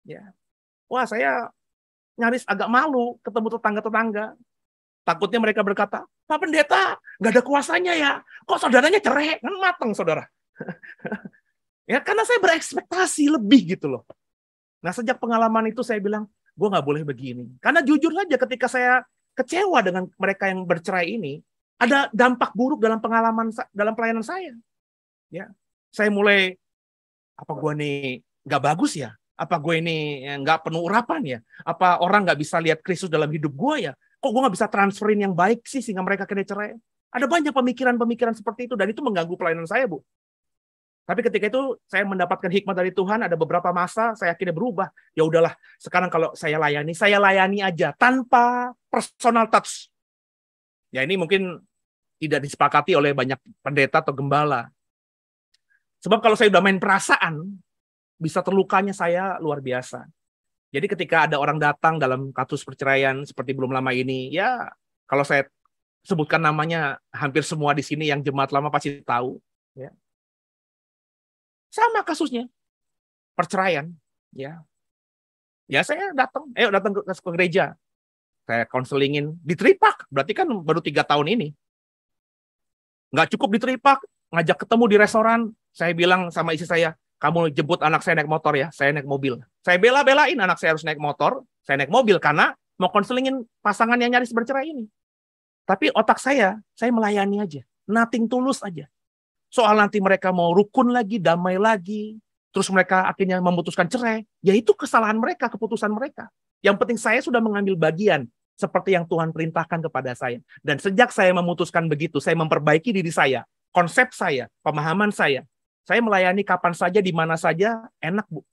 Ya. Wah, saya nyaris agak malu ketemu tetangga-tetangga. Takutnya mereka berkata, Pak Pendeta, nggak ada kuasanya ya. Kok saudaranya cerai? Kan mateng, saudara. Ya, karena saya berekspektasi lebih gitu loh. Nah, sejak pengalaman itu saya bilang, gue nggak boleh begini. Karena jujur saja ketika saya kecewa dengan mereka yang bercerai ini, ada dampak buruk dalam pelayanan saya. Ya, saya mulai, apa gue nih nggak bagus ya? Apa gue ini nggak penuh urapan ya? Apa orang nggak bisa lihat Kristus dalam hidup gue ya? Kok gue nggak bisa transferin yang baik sih sehingga mereka kena cerai? Ada banyak pemikiran-pemikiran seperti itu, dan itu mengganggu pelayanan saya, Bu. Tapi ketika itu saya mendapatkan hikmat dari Tuhan, ada beberapa masa saya akhirnya berubah. Ya udahlah, sekarang kalau saya layani aja tanpa personal touch. Ya ini mungkin tidak disepakati oleh banyak pendeta atau gembala. Sebab kalau saya udah main perasaan, bisa terlukanya saya luar biasa. Jadi ketika ada orang datang dalam kasus perceraian seperti belum lama ini, ya kalau saya sebutkan namanya, hampir semua di sini yang jemaat lama pasti tahu. Ya. Sama kasusnya, perceraian. Ya saya datang ke gereja. Saya konselingin, diteripak. Berarti kan baru 3 tahun ini. Nggak cukup diteripak, ngajak ketemu di restoran. Saya bilang sama istri saya, kamu jemput anak saya naik motor ya, saya naik mobil. Saya bela-belain anak saya harus naik motor, saya naik mobil karena mau konselingin pasangan yang nyaris bercerai ini. Tapi otak saya melayani aja, nothing tulus aja. Soal nanti mereka mau rukun lagi, damai lagi, terus mereka akhirnya memutuskan cerai, ya itu kesalahan mereka, keputusan mereka. Yang penting saya sudah mengambil bagian seperti yang Tuhan perintahkan kepada saya. Dan sejak saya memutuskan begitu, saya memperbaiki diri saya, konsep saya, pemahaman saya. Saya melayani kapan saja, di mana saja, enak, Bu.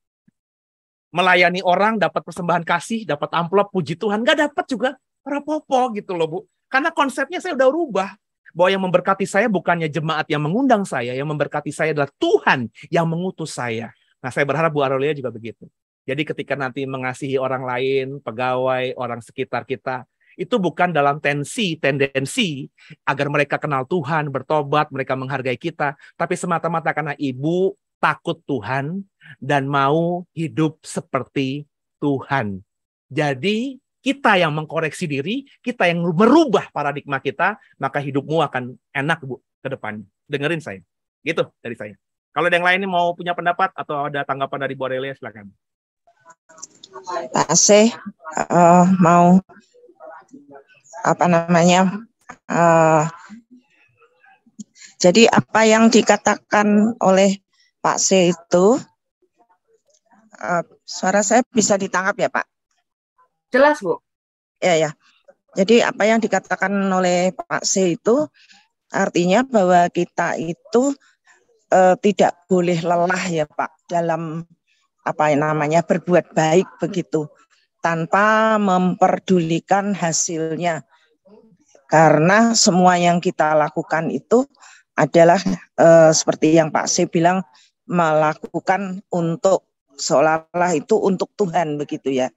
melayani orang, dapat persembahan kasih, dapat amplop, puji Tuhan. Nggak dapat juga rapopo gitu loh, Bu. Karena konsepnya saya udah rubah. Bahwa yang memberkati saya bukannya jemaat yang mengundang saya, yang memberkati saya adalah Tuhan yang mengutus saya. Nah, saya berharap Bu Aurelia juga begitu. Jadi ketika nanti mengasihi orang lain, pegawai, orang sekitar kita, itu bukan dalam tendensi agar mereka kenal Tuhan, bertobat, mereka menghargai kita, tapi semata-mata karena ibu takut Tuhan dan mau hidup seperti Tuhan. Jadi kita yang mengkoreksi diri, kita yang merubah paradigma kita, maka hidupmu akan enak, Bu, ke depan. Dengerin saya. Gitu dari saya. Kalau ada yang lain ini mau punya pendapat atau ada tanggapan dari Bu Aurelia, silakan. Pak Asih mau jadi apa yang dikatakan oleh Pak C itu, suara saya bisa ditangkap ya Pak? Jelas, Bu. Ya. Jadi apa yang dikatakan oleh Pak C itu artinya bahwa kita itu tidak boleh lelah ya Pak dalam berbuat baik begitu tanpa memperdulikan hasilnya, karena semua yang kita lakukan itu adalah seperti yang Pak C bilang, melakukan untuk seolah-olah itu untuk Tuhan begitu ya.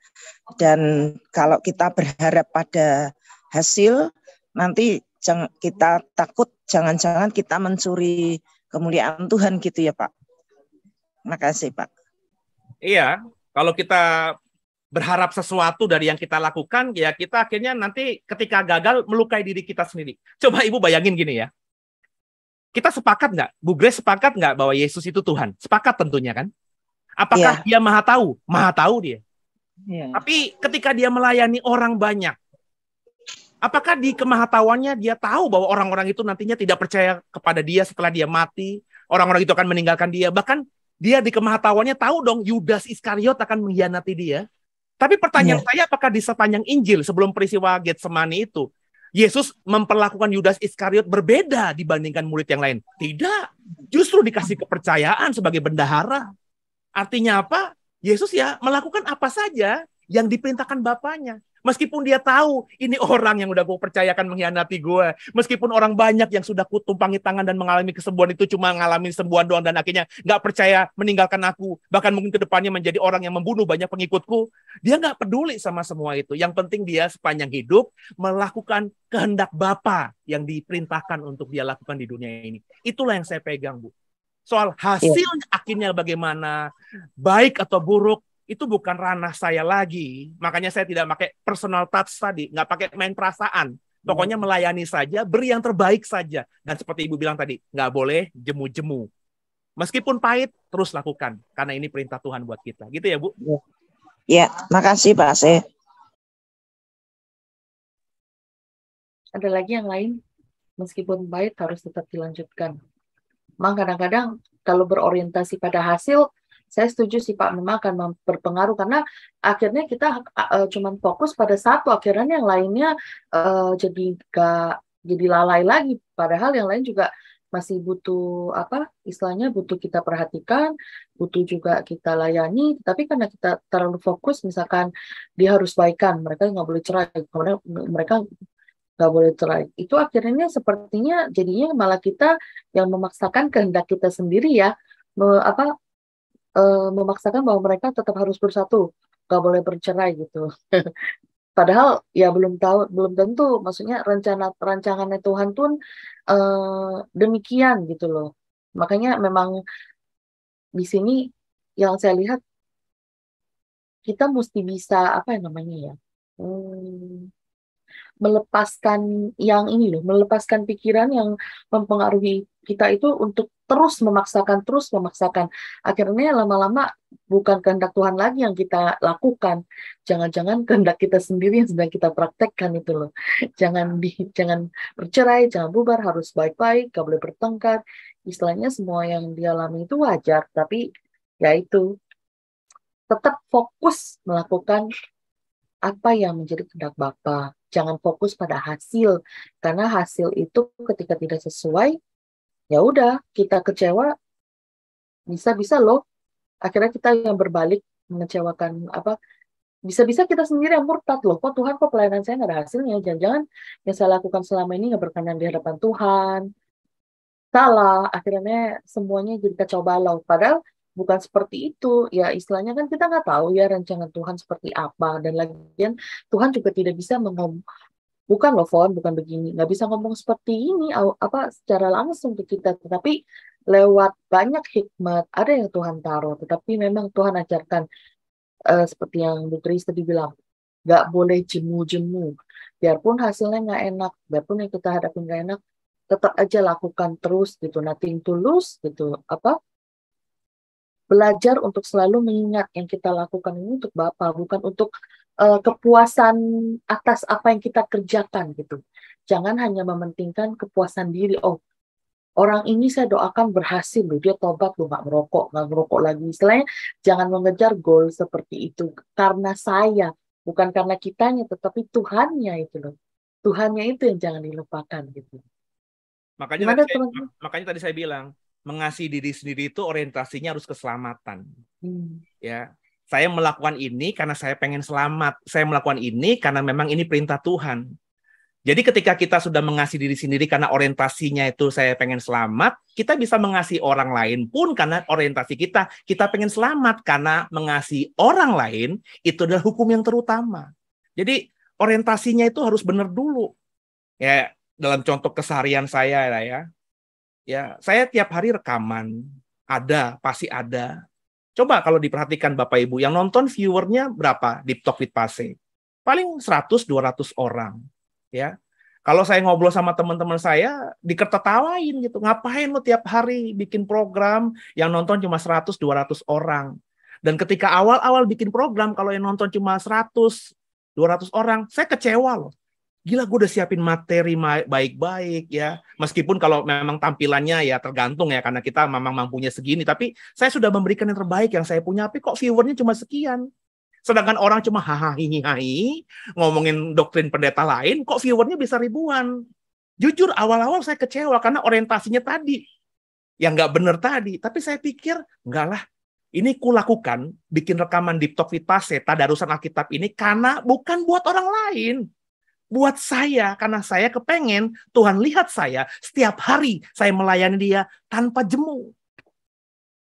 Dan kalau kita berharap pada hasil, nanti kita takut jangan-jangan kita mencuri kemuliaan Tuhan gitu ya Pak. Makasih Pak. Iya, kalau kita berharap sesuatu dari yang kita lakukan, ya kita akhirnya nanti ketika gagal melukai diri kita sendiri. Coba Ibu bayangin gini ya. Kita sepakat nggak? Bu Grace sepakat nggak bahwa Yesus itu Tuhan? Sepakat tentunya kan? Apakah dia maha tahu? Maha tahu dia. Tapi ketika dia melayani orang banyak, apakah di kemahatauannya dia tahu bahwa orang-orang itu nantinya tidak percaya kepada dia setelah dia mati? Orang-orang itu akan meninggalkan dia. Bahkan dia di kemahatauannya tahu dong Yudas Iskariot akan mengkhianati dia. Tapi pertanyaan saya, apakah di sepanjang Injil sebelum peristiwa Getsemani itu, Yesus memperlakukan Yudas Iskariot berbeda dibandingkan murid yang lain? Tidak. Justru dikasih kepercayaan sebagai bendahara. Artinya apa? Yesus ya melakukan apa saja yang diperintahkan Bapaknya. Meskipun dia tahu ini orang yang udah gue percayakan mengkhianati gue. Meskipun orang banyak yang sudah kutumpangi tangan dan mengalami kesembuhan itu cuma mengalami sembuhan doang dan akhirnya nggak percaya meninggalkan aku. Bahkan mungkin ke depannya menjadi orang yang membunuh banyak pengikutku. Dia nggak peduli sama semua itu. Yang penting dia sepanjang hidup melakukan kehendak Bapa yang diperintahkan untuk dia lakukan di dunia ini. Itulah yang saya pegang, Bu. Soal hasil akhirnya bagaimana, baik atau buruk, itu bukan ranah saya lagi. Makanya saya tidak pakai personal touch tadi, nggak pakai main perasaan. Pokoknya melayani saja, beri yang terbaik saja. Dan seperti Ibu bilang tadi, nggak boleh jemu-jemu. Meskipun pahit, terus lakukan. Karena ini perintah Tuhan buat kita. Gitu ya, Bu? Ya, makasih Pak C. Ada lagi yang lain? Meskipun pahit harus tetap dilanjutkan. Memang kadang-kadang kalau berorientasi pada hasil, saya setuju sih Pak, memang akan berpengaruh karena akhirnya kita cuma fokus pada satu, akhirnya yang lainnya jadi lalai lagi. Padahal yang lain juga masih butuh istilahnya butuh kita perhatikan, butuh juga kita layani. Tapi karena kita terlalu fokus, misalkan dia harus baikan, mereka nggak boleh cerai, mereka nggak boleh cerai. Itu akhirnya sepertinya jadinya malah kita yang memaksakan kehendak kita sendiri ya, memaksakan bahwa mereka tetap harus bersatu, nggak boleh bercerai gitu. Padahal ya belum tentu, maksudnya rancangannya Tuhan pun demikian gitu loh. Makanya memang di sini yang saya lihat kita mesti bisa melepaskan pikiran yang mempengaruhi kita itu untuk terus memaksakan. Akhirnya lama-lama bukan kehendak Tuhan lagi yang kita lakukan. Jangan-jangan kehendak kita sendiri yang sedang kita praktekkan itu loh. Jangan bercerai, jangan bubar, harus baik-baik, gak boleh bertengkar. Istilahnya semua yang dialami itu wajar, tapi ya itu tetap fokus melakukan apa yang menjadi kehendak Bapa. Jangan fokus pada hasil, karena hasil itu ketika tidak sesuai, ya udah kita kecewa, bisa loh. Akhirnya kita yang berbalik mengecewakan apa, bisa-bisa kita sendiri yang murtad loh, kok Tuhan, kok pelayanan saya nggak ada hasilnya, jangan-jangan yang saya lakukan selama ini nggak berkenan di hadapan Tuhan, salah, akhirnya semuanya jadi kacau balau. Padahal bukan seperti itu. Ya istilahnya kan kita nggak tahu ya rancangan Tuhan seperti apa. Dan lagian Tuhan juga tidak bisa bukan loh, Fon, bukan begini. Nggak bisa ngomong seperti ini apa secara langsung ke kita. Tetapi lewat banyak hikmat, ada yang Tuhan taruh. Tetapi memang Tuhan ajarkan seperti yang Bu Tris tadi bilang, nggak boleh jemu-jemu. Biarpun hasilnya nggak enak, biarpun yang kita hadapi nggak enak, tetap aja lakukan terus gitu, nothing to lose gitu, apa, belajar untuk selalu mengingat yang kita lakukan ini untuk Bapa, bukan untuk kepuasan atas apa yang kita kerjakan gitu. Jangan hanya mementingkan kepuasan diri. Oh, orang ini saya doakan berhasil loh, dia tobat loh, nggak ngerokok lagi. Istilahnya jangan mengejar goal seperti itu karena saya, bukan karena kitanya, tetapi Tuhannya itu loh. Tuhannya itu yang jangan dilupakan gitu. Gimana teman-teman? Makanya tadi saya bilang, mengasihi diri sendiri itu orientasinya harus keselamatan. Ya, saya melakukan ini karena saya pengen selamat. Saya melakukan ini karena memang ini perintah Tuhan. Jadi ketika kita sudah mengasihi diri sendiri karena orientasinya itu saya pengen selamat, kita bisa mengasihi orang lain pun karena orientasi kita pengen selamat, karena mengasihi orang lain itu adalah hukum yang terutama. Jadi orientasinya itu harus benar dulu. Ya, dalam contoh keseharian saya ya saya tiap hari rekaman, pasti ada. Coba kalau diperhatikan Bapak Ibu, yang nonton viewernya berapa di Talk with Pase? Paling 100-200 orang. Ya, kalau saya ngobrol sama teman-teman saya, diketawain gitu. Ngapain lo tiap hari bikin program yang nonton cuma 100-200 orang? Dan ketika awal-awal bikin program, kalau yang nonton cuma 100-200 orang, saya kecewa loh. Gila, gue udah siapin materi baik-baik ya. Meskipun kalau memang tampilannya ya tergantung ya, karena kita memang mampunya segini. Tapi saya sudah memberikan yang terbaik yang saya punya. Tapi kok viewernya cuma sekian? Sedangkan orang cuma hahaha ngomongin doktrin pendeta lain, kok viewernya bisa ribuan. Jujur awal-awal saya kecewa karena orientasinya tadi. Yang nggak benar tadi. Tapi saya pikir, enggak lah. Ini kulakukan, bikin rekaman di Talk with Pase, Tadarusan Alkitab ini, karena bukan buat orang lain. Buat saya, karena saya kepengen Tuhan lihat saya setiap hari saya melayani dia tanpa jemu.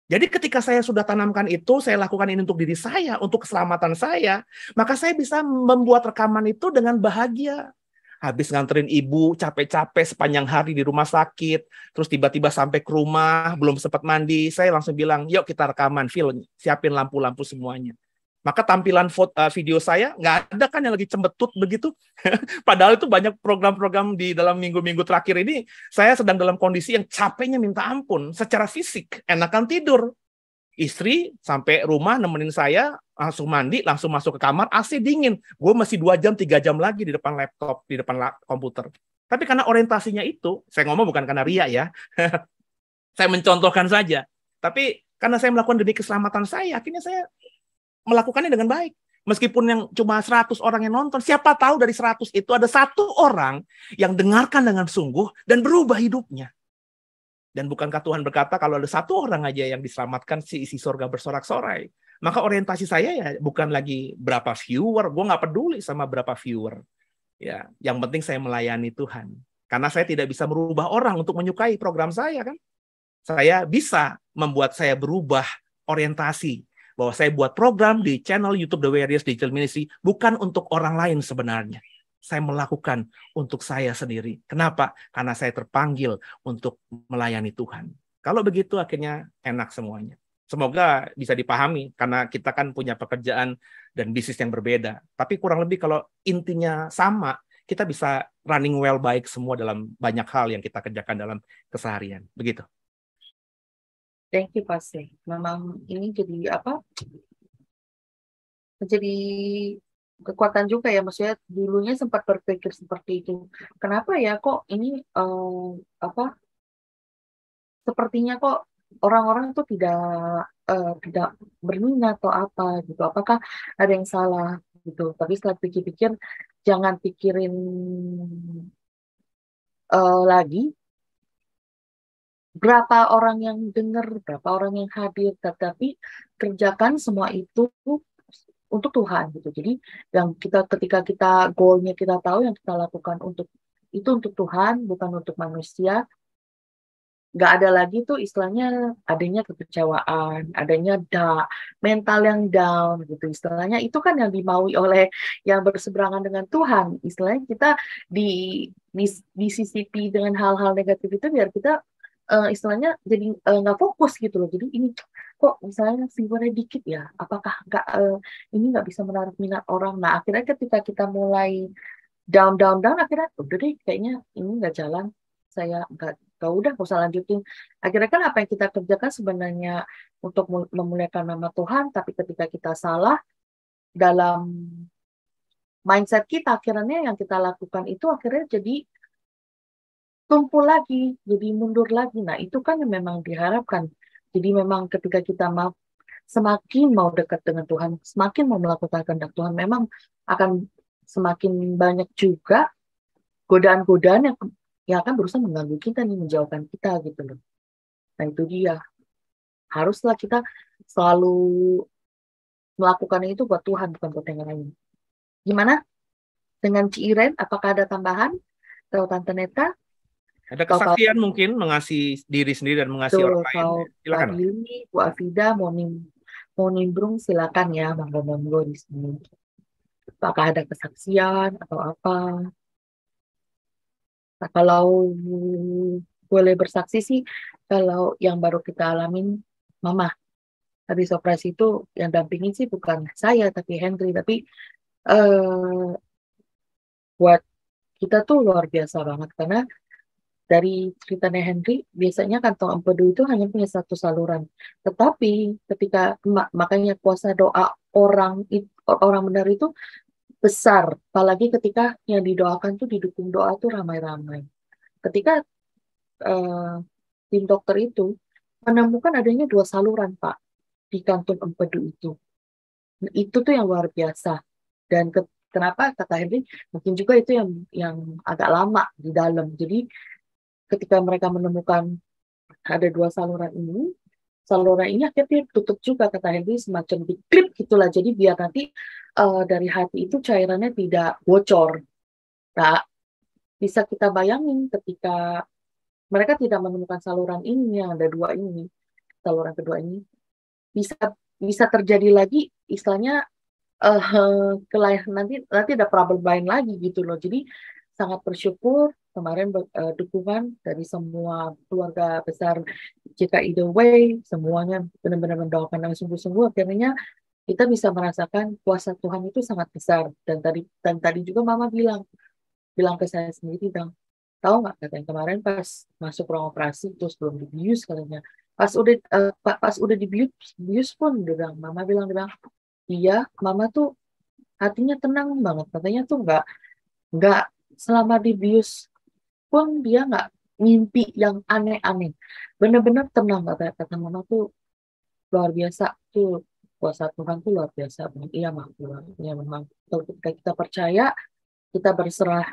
Jadi ketika saya sudah tanamkan itu, saya lakukan ini untuk diri saya, untuk keselamatan saya, maka saya bisa membuat rekaman itu dengan bahagia. Habis nganterin ibu capek-capek sepanjang hari di rumah sakit, terus tiba-tiba sampai ke rumah, belum sempat mandi, saya langsung bilang, yuk kita rekaman, film, siapin lampu-lampu semuanya. Maka tampilan video saya nggak ada kan yang lagi cembetut begitu. Padahal itu banyak program-program di dalam minggu-minggu terakhir ini, saya sedang dalam kondisi yang capeknya minta ampun. Secara fisik, enakan tidur. Istri sampai rumah nemenin saya, langsung mandi, langsung masuk ke kamar, AC dingin. Gue masih 2 jam, 3 jam lagi di depan laptop, di depan komputer. Tapi karena orientasinya itu, saya ngomong bukan karena ria ya. Saya mencontohkan saja. Tapi karena saya melakukan demi keselamatan saya, akhirnya saya melakukannya dengan baik. Meskipun yang cuma 100 orang yang nonton, siapa tahu dari 100 itu ada 1 orang yang dengarkan dengan sungguh dan berubah hidupnya. Dan bukankah Tuhan berkata kalau ada 1 orang aja yang diselamatkan, si isi surga bersorak-sorai. Maka orientasi saya ya bukan lagi berapa viewer, gue nggak peduli sama berapa viewer. Ya, yang penting saya melayani Tuhan. Karena saya tidak bisa merubah orang untuk menyukai program saya kan. Saya bisa membuat saya berubah orientasi. Bahwa saya buat program di channel YouTube The Warriors Digital Ministry bukan untuk orang lain sebenarnya. Saya melakukan untuk saya sendiri. Kenapa? Karena saya terpanggil untuk melayani Tuhan. Kalau begitu akhirnya enak semuanya. Semoga bisa dipahami karena kita kan punya pekerjaan dan bisnis yang berbeda. Tapi kurang lebih kalau intinya sama, kita bisa running well baik semua dalam banyak hal yang kita kerjakan dalam keseharian. Begitu. Thank you, Pase. Memang ini jadi apa? Menjadi kekuatan juga ya, maksudnya dulunya sempat berpikir seperti itu. Kenapa ya kok ini apa? Sepertinya kok orang-orang itu tidak berminat atau apa gitu. Apakah ada yang salah gitu? Tapi setelah pikir-pikir, jangan pikirin lagi. berapa orang yang dengar, berapa orang yang hadir, tetapi kerjakan semua itu untuk Tuhan gitu. Jadi yang kita ketika kita goalnya kita tahu yang kita lakukan untuk Tuhan, bukan untuk manusia, nggak ada lagi tuh istilahnya adanya kekecewaan, adanya mental yang down gitu istilahnya. Itu kan yang dimaui oleh yang berseberangan dengan Tuhan. Istilahnya kita disisipi dengan hal-hal negatif itu biar kita istilahnya jadi nggak fokus gitu loh. Jadi ini kok misalnya viewernya dikit ya, apakah nggak ini nggak bisa menarik minat orang. Nah akhirnya ketika kita mulai down akhirnya udah deh kayaknya ini nggak jalan, saya nggak udah nggak usah lanjutin. Akhirnya kan apa yang kita kerjakan sebenarnya untuk memuliakan nama Tuhan, tapi ketika kita salah dalam mindset kita, akhirnya yang kita lakukan itu akhirnya jadi tumpul lagi, jadi mundur lagi. Nah itu kan yang memang diharapkan. Jadi memang ketika kita semakin mau dekat dengan Tuhan, semakin mau melakukan kehendak Tuhan, memang akan semakin banyak juga godaan-godaan yang akan berusaha mengganggu kita nih, menjauhkan kita gitu loh. Nah itu dia. Haruslah kita selalu melakukan itu buat Tuhan, bukan buat yang lain. Gimana dengan Ci Iren? Apakah ada tambahan? Atau Tante Neta? Ada kesaksian mungkin mengasihi diri sendiri dan mengasihi orang lain. Silakan. Pak Yuni, Bu Afida mau nimbrung silakan ya, monggo di sini. Apakah ada kesaksian atau apa? Nah, kalau boleh bersaksi sih, kalau yang baru kita alamin, Mama habis operasi itu yang dampingin sih bukan saya tapi Henry, tapi buat kita tuh luar biasa banget karena dari ceritanya Henry biasanya kantong empedu itu hanya punya satu saluran, tetapi ketika makanya kuasa doa orang benar itu besar, apalagi ketika yang didoakan tuh didukung doa tuh ramai-ramai. Ketika tim dokter itu menemukan adanya 2 saluran Pak di kantung empedu itu. Itu tuh yang luar biasa. Dan kenapa kata Henry, mungkin juga itu yang agak lama di dalam. Jadi ketika mereka menemukan ada 2 saluran ini akhirnya tutup juga kata Henry, semacam diklip gitulah. Jadi biar nanti dari hati itu cairannya tidak bocor. Nah, bisa kita bayangin ketika mereka tidak menemukan saluran ini yang ada 2 ini, saluran kedua ini bisa terjadi lagi istilahnya nanti ada problem lain lagi gitu loh. Jadi sangat bersyukur kemarin dukungan dari semua keluarga besar JKI The Way, semuanya benar-benar mendoakan dengan sungguh-sungguh. Akhirnya kita bisa merasakan kuasa Tuhan itu sangat besar. Dan tadi juga Mama bilang ke saya sendiri, bilang, tahu nggak katanya kemarin pas masuk ruang operasi terus belum dibius katanya. Pas udah dibius pun Mama bilang iya, Mama tuh hatinya tenang banget. Katanya tuh nggak selama dibius pun dia nggak mimpi yang aneh-aneh. Benar-benar tenang kata Mama tuh luar biasa tuh, kuasa Tuhan tuh luar biasa. Iya Mama, ya memang. Ketika kita percaya, kita berserah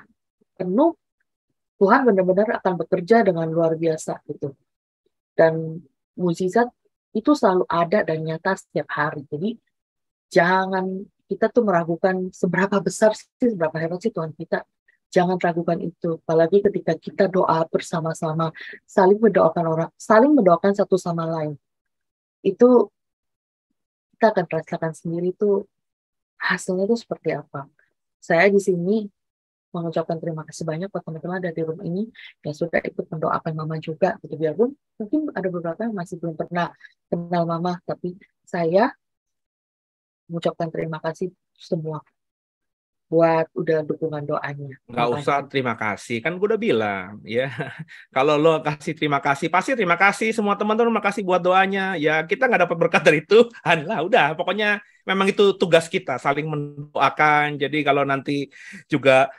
penuh, Tuhan benar-benar akan bekerja dengan luar biasa gitu. Dan mukjizat itu selalu ada dan nyata setiap hari. Jadi jangan kita tuh meragukan seberapa besar sih, seberapa hebat sih Tuhan kita. Jangan ragukan itu. Apalagi ketika kita doa bersama-sama, saling mendoakan satu sama lain. Itu kita akan rasakan sendiri tuh hasilnya tuh seperti apa. Saya di sini mengucapkan terima kasih banyak buat teman-teman dari room ini yang sudah ikut mendoakan Mama juga gitu. Biarpun mungkin ada beberapa yang masih belum pernah kenal Mama, tapi saya mengucapkan terima kasih semua buat udah dukungan doanya. Nggak usah terima kasih, kan gue udah bilang ya. Kalau lo kasih terima kasih, pasti terima kasih semua teman-teman, makasih buat doanya. Ya kita nggak dapat berkat dari Tuhan lah, udah. Pokoknya memang itu tugas kita, saling mendoakan. Jadi kalau nanti juga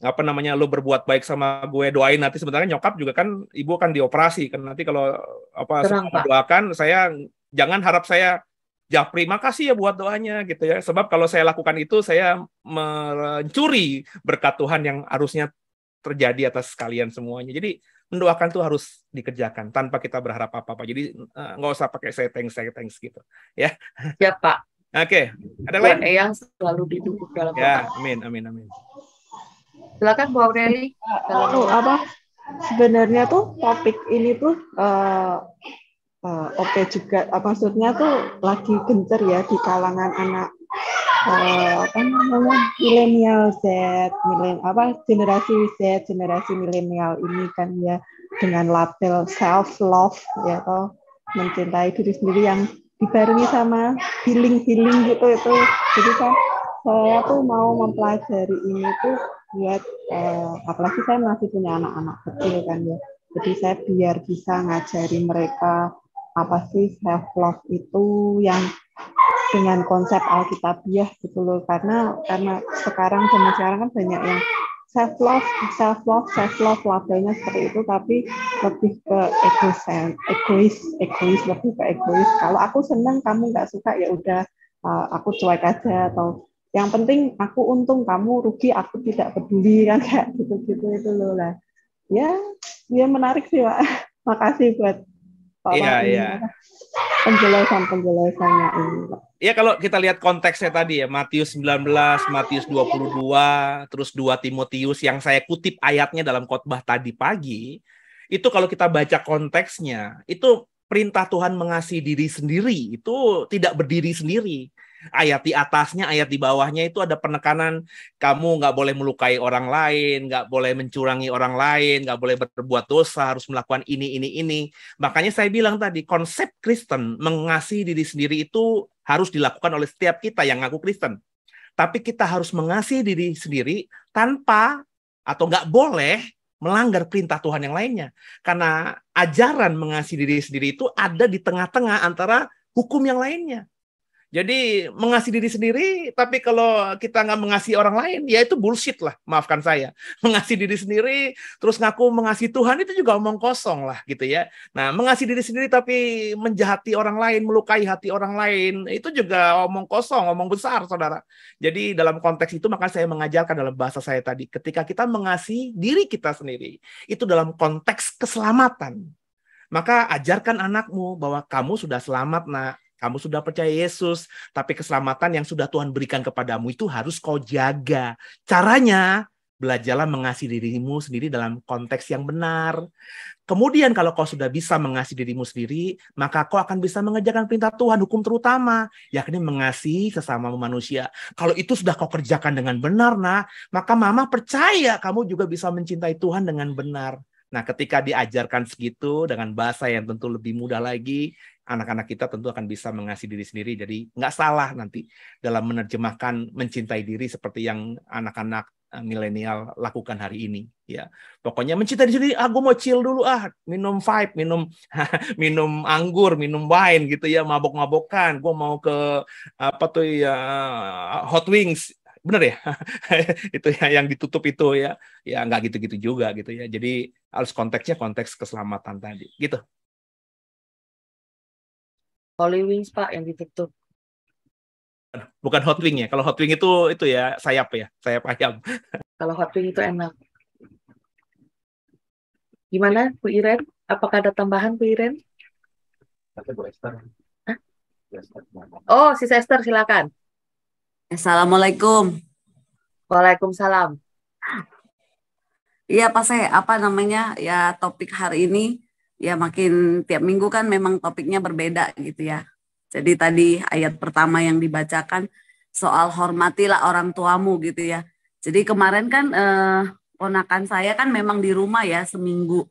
apa namanya lo berbuat baik sama gue, doain nanti. Sebenarnya nyokap juga kan, ibu kan dioperasi kan, nanti kalau apa semua doakan saya, jangan harap saya Japri, makasih ya buat doanya gitu ya. Sebab kalau saya lakukan itu, saya mencuri berkat Tuhan yang harusnya terjadi atas kalian semuanya. Jadi mendoakan tuh harus dikerjakan tanpa kita berharap apa-apa. Jadi nggak usah pakai saya thanks gitu. Ya. Ya Pak. Oke. Ada Buat lain? Eyang selalu didukung dalam Ya, doa. amin. Silakan Bu Aureli. Sebenarnya tuh topik ini tuh oke juga. Maksudnya tuh lagi gencar ya di kalangan anak milenial Z, generasi milenial ini kan ya, dengan label self love ya, atau mencintai diri sendiri yang dibarengi sama healing gitu itu. Jadi kan saya tuh mau mempelajari ini tuh buat apalagi saya masih punya anak-anak kecil kan ya. Jadi saya biar bisa ngajari mereka apa sih self love itu yang dengan konsep Alkitabiah gitu loh, karena sekarang kan banyak yang self love labelnya seperti itu, tapi lebih ke egois lebih ke egois. Kalau aku senang kamu nggak suka ya udah, aku cuek aja, atau yang penting aku untung kamu rugi aku tidak peduli kan, kayak gitu itu loh lah. Ya menarik sih Pak. Makasih buat penjelasannya ini Pak. Ya kalau kita lihat konteksnya tadi ya, Matius 19, Matius 22, terus 2 Timotius yang saya kutip ayatnya dalam khotbah tadi pagi, itu kalau kita baca konteksnya, itu perintah Tuhan mengasihi diri sendiri, itu tidak berdiri sendiri. Ayat di atasnya, ayat di bawahnya itu ada penekanan, kamu nggak boleh melukai orang lain, nggak boleh mencurangi orang lain, nggak boleh berbuat dosa, harus melakukan ini. Makanya saya bilang tadi, konsep Kristen mengasihi diri sendiri itu harus dilakukan oleh setiap kita yang ngaku Kristen. Tapi kita harus mengasihi diri sendiri tanpa atau nggak boleh melanggar perintah Tuhan yang lainnya. Karena ajaran mengasihi diri sendiri itu ada di tengah-tengah antara hukum yang lainnya. Jadi mengasihi diri sendiri, tapi kalau kita nggak mengasihi orang lain, ya itu bullshit lah, maafkan saya. Mengasihi diri sendiri, terus ngaku mengasihi Tuhan, itu juga omong kosong lah gitu ya. Nah, mengasihi diri sendiri tapi menjahati orang lain, melukai hati orang lain, itu juga omong kosong, omong besar, saudara. Jadi dalam konteks itu, maka saya mengajarkan dalam bahasa saya tadi, ketika kita mengasihi diri kita sendiri, itu dalam konteks keselamatan. Maka ajarkan anakmu bahwa kamu sudah selamat, nak. Kamu sudah percaya Yesus, tapi keselamatan yang sudah Tuhan berikan kepadamu itu harus kau jaga. Caranya, belajarlah mengasihi dirimu sendiri dalam konteks yang benar. Kemudian kalau kau sudah bisa mengasihi dirimu sendiri, maka kau akan bisa mengerjakan perintah Tuhan, hukum terutama, yakni mengasihi sesama manusia. Kalau itu sudah kau kerjakan dengan benar, nah, maka mama percaya kamu juga bisa mencintai Tuhan dengan benar. Nah, ketika diajarkan segitu dengan bahasa yang tentu lebih mudah lagi, anak-anak kita tentu akan bisa mengasihi diri sendiri. Jadi nggak salah nanti dalam menerjemahkan mencintai diri seperti yang anak-anak milenial lakukan hari ini. Ya, pokoknya mencintai diri sendiri. Gue mau chill dulu, minum vape, minum anggur, minum wine gitu ya, mabok-mabokan. Gue mau ke Hot Wings. Bener ya? Itu ya yang ditutup itu ya nggak gitu-gitu juga gitu ya. Jadi harus konteksnya konteks keselamatan tadi gitu. Holy Wings Pak yang ditutup. Bukan Hot Wing ya. Kalau Hot Wing itu ya sayap ayam. Kalau Hot Wing itu enak. Gimana Bu Iren? Apakah ada tambahan Bu Iren? Oh, Sis Esther silakan. Assalamualaikum. Waalaikumsalam. Iya Pak ya topik hari ini ya makin tiap minggu kan memang topiknya berbeda gitu ya. Jadi tadi ayat pertama yang dibacakan soal hormatilah orang tuamu gitu ya. Jadi kemarin kan ponakan saya kan memang di rumah ya seminggu.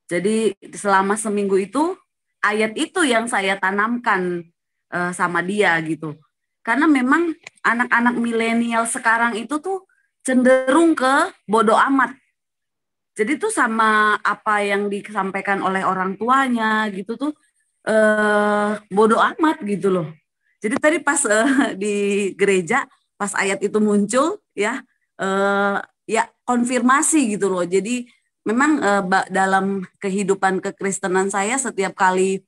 Jadi selama seminggu itu ayat itu yang saya tanamkan sama dia gitu. Karena memang anak-anak milenial sekarang itu tuh cenderung ke bodoh amat. Jadi tuh sama apa yang disampaikan oleh orang tuanya gitu tuh bodoh amat gitu loh. Jadi tadi pas di gereja pas ayat itu muncul ya konfirmasi gitu loh. Jadi memang dalam kehidupan kekristenan saya setiap kali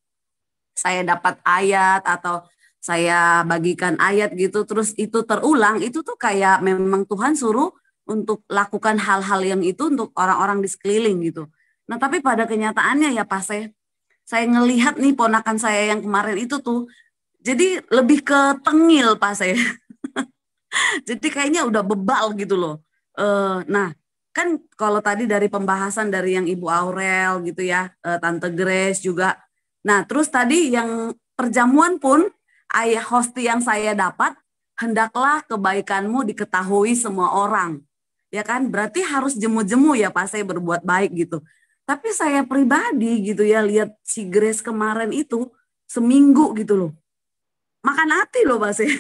saya dapat ayat atau saya bagikan ayat gitu terus itu terulang itu tuh kayak memang Tuhan suruh untuk lakukan hal-hal yang itu untuk orang-orang di sekeliling gitu. Nah, tapi pada kenyataannya ya Pak saya ngelihat nih ponakan saya yang kemarin itu tuh, jadi lebih ke tengil Pak saya. Jadi kayaknya udah bebal gitu loh. Nah, kan kalau tadi dari pembahasan dari yang Ibu Aurel gitu ya, Tante Grace juga. Nah, terus tadi yang perjamuan pun ayah hosti yang saya dapat, hendaklah kebaikanmu diketahui semua orang. Ya kan, berarti harus jemu-jemu ya Pak saya berbuat baik gitu. Tapi saya pribadi gitu ya, lihat si Grace kemarin itu seminggu gitu loh. Makan hati loh Pak saya.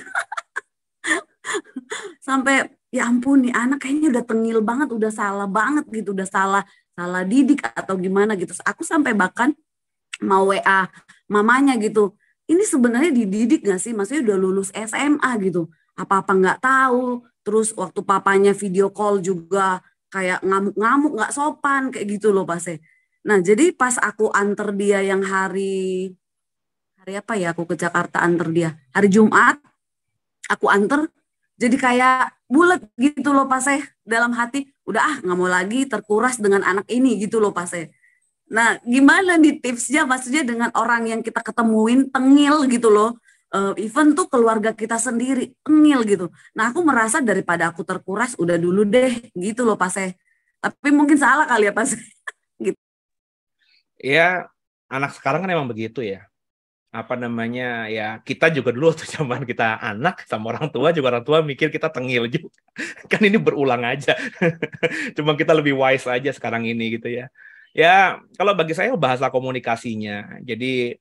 Sampai ya ampun nih anak kayaknya udah tengil banget, udah salah banget gitu, udah salah salah didik atau gimana gitu. Aku sampai bahkan mau WA mamanya gitu. Ini sebenarnya dididik gak sih? Maksudnya udah lulus SMA gitu. Apa-apa nggak tahu. Terus waktu papanya video call juga kayak ngamuk-ngamuk, nggak sopan kayak gitu loh Pak Se. Nah jadi pas aku anter dia yang hari apa ya? Aku ke Jakarta anter dia hari Jumat. Aku anter. Jadi kayak bulat gitu loh Pak Seh. Dalam hati, udah nggak mau lagi terkuras dengan anak ini gitu loh Pak Seh. Nah gimana nih tipsnya maksudnya dengan orang yang kita ketemuin tengil gitu loh. Even tuh keluarga kita sendiri tengil gitu. Nah aku merasa daripada aku terkuras udah dulu deh gitu loh Pak Seh. Tapi mungkin salah kali ya Pak Seh. Gitu. Ya, anak sekarang kan emang begitu ya. Apa namanya ya, kita juga dulu waktu zaman kita anak sama orang tua mikir kita tengil juga. Kan ini berulang aja. Cuma kita lebih wise aja sekarang ini gitu ya. Ya kalau bagi saya bahasa komunikasinya. Jadi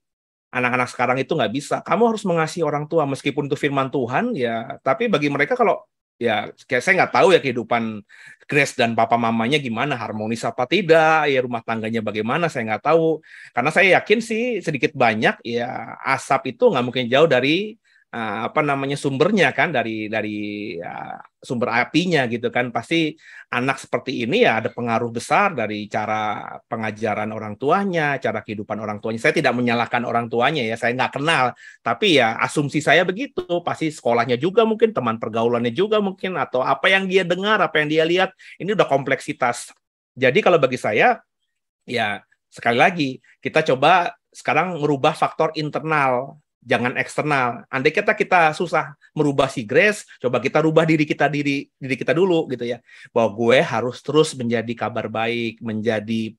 anak-anak sekarang itu nggak bisa. Kamu harus mengasihi orang tua meskipun itu firman Tuhan ya. Tapi bagi mereka kalau ya kayak saya nggak tahu ya kehidupan Grace dan papa mamanya gimana, harmonis apa tidak, ya rumah tangganya bagaimana, saya nggak tahu. Karena saya yakin sih sedikit banyak ya asap itu nggak mungkin jauh dari apa namanya sumbernya kan, dari sumber apinya gitu kan. Pasti anak seperti ini ya ada pengaruh besar dari cara pengajaran orang tuanya, cara kehidupan orang tuanya. Saya tidak menyalahkan orang tuanya ya, saya nggak kenal. Tapi ya asumsi saya begitu, pasti sekolahnya juga mungkin, teman pergaulannya juga mungkin, atau apa yang dia dengar, apa yang dia lihat, ini udah kompleksitas. Jadi kalau bagi saya, ya sekali lagi, kita coba sekarang merubah faktor internal, jangan eksternal. Andai kita susah merubah si Grace, coba kita rubah diri kita dulu gitu ya. Bahwa gue harus terus menjadi kabar baik, menjadi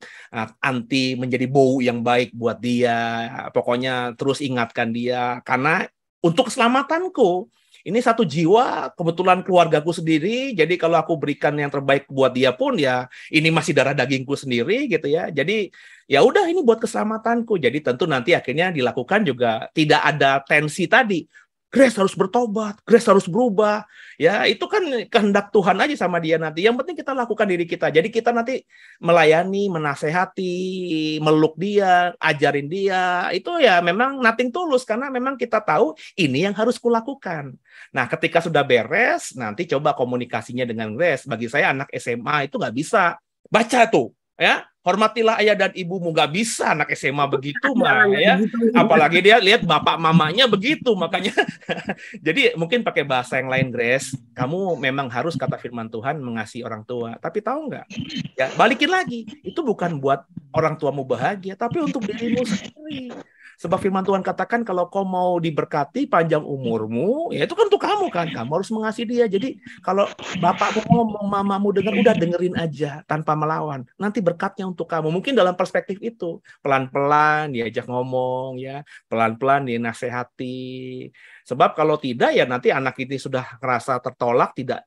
menjadi bau yang baik buat dia. Pokoknya terus ingatkan dia karena untuk keselamatanku. Ini satu jiwa, kebetulan keluargaku sendiri, jadi kalau aku berikan yang terbaik buat dia pun ya ini masih darah dagingku sendiri gitu ya. Jadi ya udah ini buat keselamatanku. Jadi tentu nanti akhirnya dilakukan juga tidak ada tensi tadi. Grace harus bertobat, Grace harus berubah. Ya itu kan kehendak Tuhan aja sama dia nanti. Yang penting kita lakukan diri kita. Jadi kita nanti melayani, menasehati, meluk dia, ajarin dia. Itu ya memang nothing tulus karena memang kita tahu ini yang harus kulakukan. Nah, ketika sudah beres, nanti coba komunikasinya dengan Grace. Bagi saya anak SMA itu nggak bisa baca tuh, ya. Hormatilah ayah dan ibumu, nggak bisa anak SMA begitu mah, ya. Apalagi dia lihat bapak mamanya begitu, makanya. Jadi mungkin pakai bahasa yang lain, Grace. Kamu memang harus kata firman Tuhan mengasihi orang tua. Tapi tahu nggak? Ya balikin lagi, itu bukan buat orang tuamu bahagia, tapi untuk dirimu sendiri. Sebab firman Tuhan katakan kalau kau mau diberkati panjang umurmu, ya itu kan untuk kamu kan. Kamu harus mengasihi dia. Jadi kalau bapakmu ngomong, mamamu dengar, udah dengerin aja tanpa melawan. Nanti berkatnya untuk kamu. Mungkin dalam perspektif itu. Pelan-pelan diajak ngomong, ya. Pelan-pelan dinasehati. Sebab kalau tidak ya nanti anak ini sudah merasa tertolak, tidak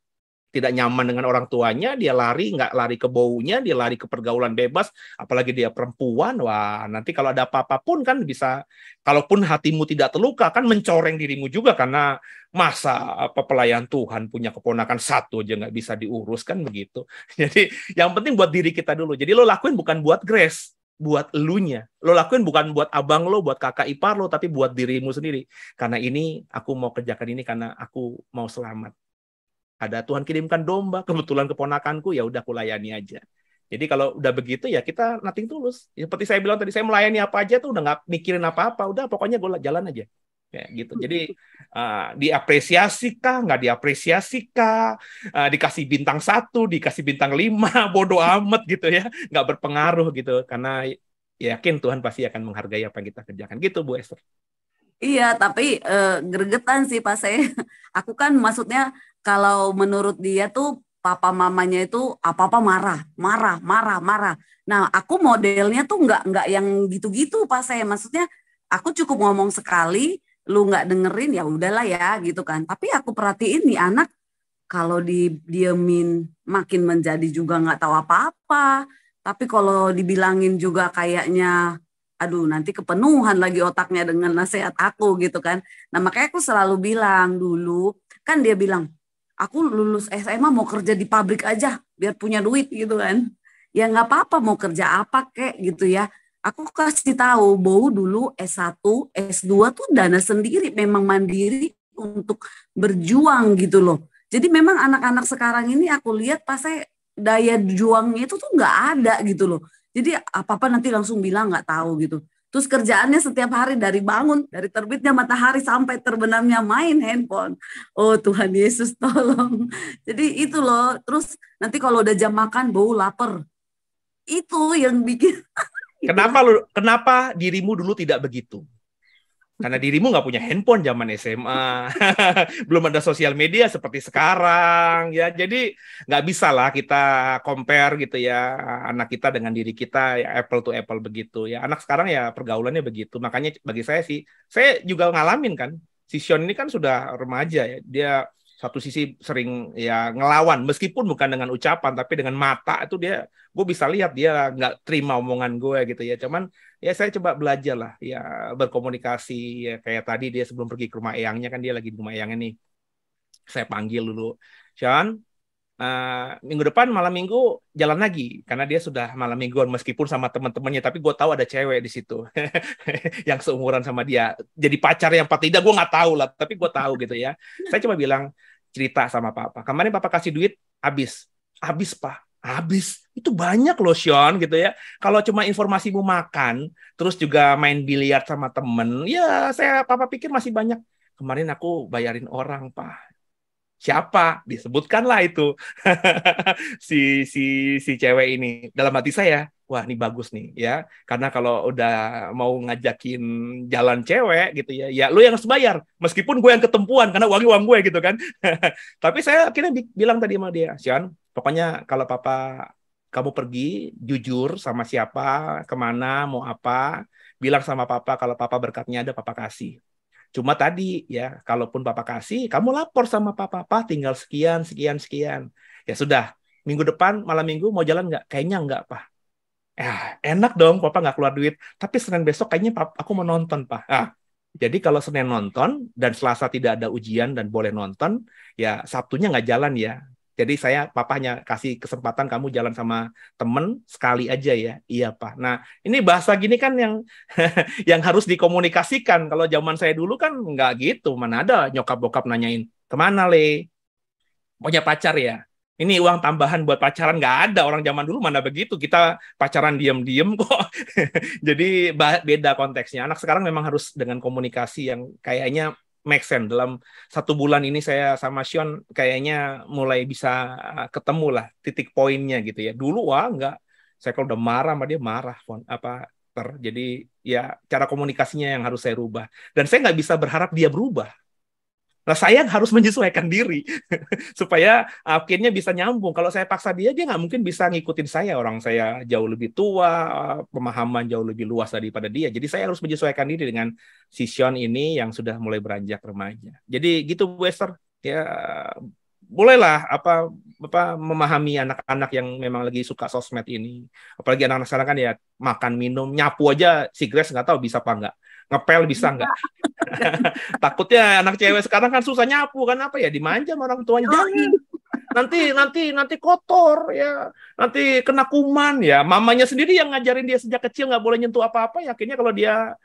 nyaman dengan orang tuanya, dia nggak lari ke baunya, dia lari ke pergaulan bebas, apalagi dia perempuan, wah nanti kalau ada apa-apa pun kan bisa, kalaupun hatimu tidak terluka, kan mencoreng dirimu juga, karena masa pelayan Tuhan punya keponakan satu aja nggak bisa diurus, kan begitu. Jadi yang penting buat diri kita dulu, jadi lo lakuin bukan buat Grace, buat elunya, lo lakuin bukan buat abang lo, buat kakak ipar lo, tapi buat dirimu sendiri, karena ini aku mau kerjakan ini karena aku mau selamat. Ada Tuhan kirimkan domba, kebetulan keponakanku, ya udah aku layani aja. Jadi kalau udah begitu ya kita nothing tulus. Seperti saya bilang tadi, saya melayani apa aja tuh udah nggak mikirin apa-apa, udah pokoknya gue jalan aja. Ya, gitu. Jadi diapresiasi kah, nggak diapresiasi kah, dikasih bintang 1, dikasih bintang 5, bodoh amat gitu ya, nggak berpengaruh gitu, karena yakin Tuhan pasti akan menghargai apa yang kita kerjakan. Gitu Bu Esther. Iya, tapi gregetan sih pas saya. Aku kan maksudnya kalau menurut dia tuh papa mamanya itu apa-apa marah, marah, marah, marah. Nah, aku modelnya tuh nggak yang gitu-gitu pas saya. Maksudnya aku cukup ngomong sekali, lu nggak dengerin ya udahlah ya gitu kan. Tapi aku perhatiin nih anak kalau didiemin makin menjadi juga nggak tahu apa-apa. Tapi kalau dibilangin juga kayaknya aduh nanti kepenuhan lagi otaknya dengan nasihat aku gitu kan. Nah makanya aku selalu bilang dulu, kan dia bilang, aku lulus SMA mau kerja di pabrik aja biar punya duit gitu kan. Ya nggak apa-apa mau kerja apa kek gitu ya. Aku kasih tahu bahwa dulu S1, S2 tuh dana sendiri memang mandiri untuk berjuang gitu loh. Jadi memang anak-anak sekarang ini aku lihat pas saya daya juangnya itu tuh nggak ada gitu loh. Jadi apa-apa nanti langsung bilang nggak tahu gitu. Terus kerjaannya setiap hari dari bangun, dari terbitnya matahari sampai terbenamnya main handphone. Oh Tuhan Yesus tolong. Jadi itu loh. Terus nanti kalau udah jam makan bau lapar. Itu yang bikin. Kenapa dirimu dulu tidak begitu? Karena dirimu nggak punya handphone zaman SMA, belum ada sosial media seperti sekarang, ya. Jadi nggak bisa lah kita compare gitu ya anak kita dengan diri kita, ya, apple to apple begitu. Ya anak sekarang ya pergaulannya begitu. Makanya bagi saya sih, saya juga ngalamin kan. Si Sean ini kan sudah remaja ya, dia satu sisi sering ya ngelawan, meskipun bukan dengan ucapan, tapi dengan mata itu gue bisa lihat dia nggak terima omongan gue gitu ya. Cuman ya saya coba belajar lah ya berkomunikasi ya, kayak tadi dia sebelum pergi ke rumah eyangnya kan dia lagi di rumah eyangnya nih, saya panggil dulu, Sean, minggu depan malam minggu jalan lagi karena dia sudah malam mingguan meskipun sama teman-temannya, tapi gue tahu ada cewek di situ yang seumuran sama dia, jadi pacar yang apa tidak gue nggak tahu lah, tapi gue tahu gitu ya. Saya cuma bilang cerita sama papa, kemarin papa kasih duit habis pak, habis itu banyak loh Sean gitu ya. Kalau cuma informasimu makan terus juga main biliar sama temen ya papa pikir masih banyak. Kemarin aku bayarin orang pak. Siapa? Disebutkanlah itu si cewek ini. Dalam hati saya, wah ini bagus nih ya. Karena kalau udah mau ngajakin jalan cewek gitu ya, ya lu yang harus bayar. Meskipun gue yang ketempuan karena uang gue gitu kan. Tapi saya akhirnya bilang tadi sama dia, Sean, pokoknya kalau papa kamu pergi jujur sama siapa, kemana, mau apa, bilang sama papa kalau papa berkatnya ada, papa kasih. Cuma tadi ya, kalaupun papa kasih, kamu lapor sama papa, tinggal sekian, sekian, sekian. Ya sudah, minggu depan, malam minggu mau jalan nggak? Kayaknya nggak, Pak. Enak dong, papa nggak keluar duit. Tapi Senin besok kayaknya aku mau nonton, Pak. Jadi kalau Senin nonton, dan Selasa tidak ada ujian dan boleh nonton, ya Sabtunya nggak jalan ya. Jadi papanya kasih kesempatan kamu jalan sama temen sekali aja ya. Iya Pak. Nah ini bahasa gini kan yang yang harus dikomunikasikan. Kalau zaman saya dulu kan nggak gitu. Mana ada nyokap bokap nanyain kemana le? Punya pacar ya? Ini uang tambahan buat pacaran nggak ada. Orang zaman dulu mana begitu. Kita pacaran diem-diem kok. Jadi beda konteksnya. Anak sekarang memang harus dengan komunikasi yang kayaknya make sense. Dalam 1 bulan ini saya sama Sean kayaknya mulai bisa ketemu lah titik poinnya gitu ya. Dulu nggak. Saya kalau udah marah sama dia marah. Jadi ya cara komunikasinya yang harus saya rubah. Dan saya nggak bisa berharap dia berubah. Nah, saya harus menyesuaikan diri supaya akhirnya bisa nyambung. Kalau saya paksa dia nggak mungkin bisa ngikutin saya. Orang saya jauh lebih tua, pemahaman jauh lebih luas daripada dia. Jadi saya harus menyesuaikan diri dengan si Sean ini yang sudah mulai beranjak remaja. Jadi gitu Bu Esther. Ya bolehlah memahami anak-anak yang memang lagi suka sosmed ini. Apalagi anak-anak sekarang kan ya makan minum nyapu aja si Grace nggak tahu bisa apa nggak, ngepel bisa nggak. Takutnya anak cewek sekarang kan susah nyapu kan, apa ya dimanja sama orang tuanya, jangan nanti kotor ya, nanti kena kuman ya. Mamanya sendiri yang ngajarin dia sejak kecil nggak boleh nyentuh apa-apa, ya akhirnya kalau dia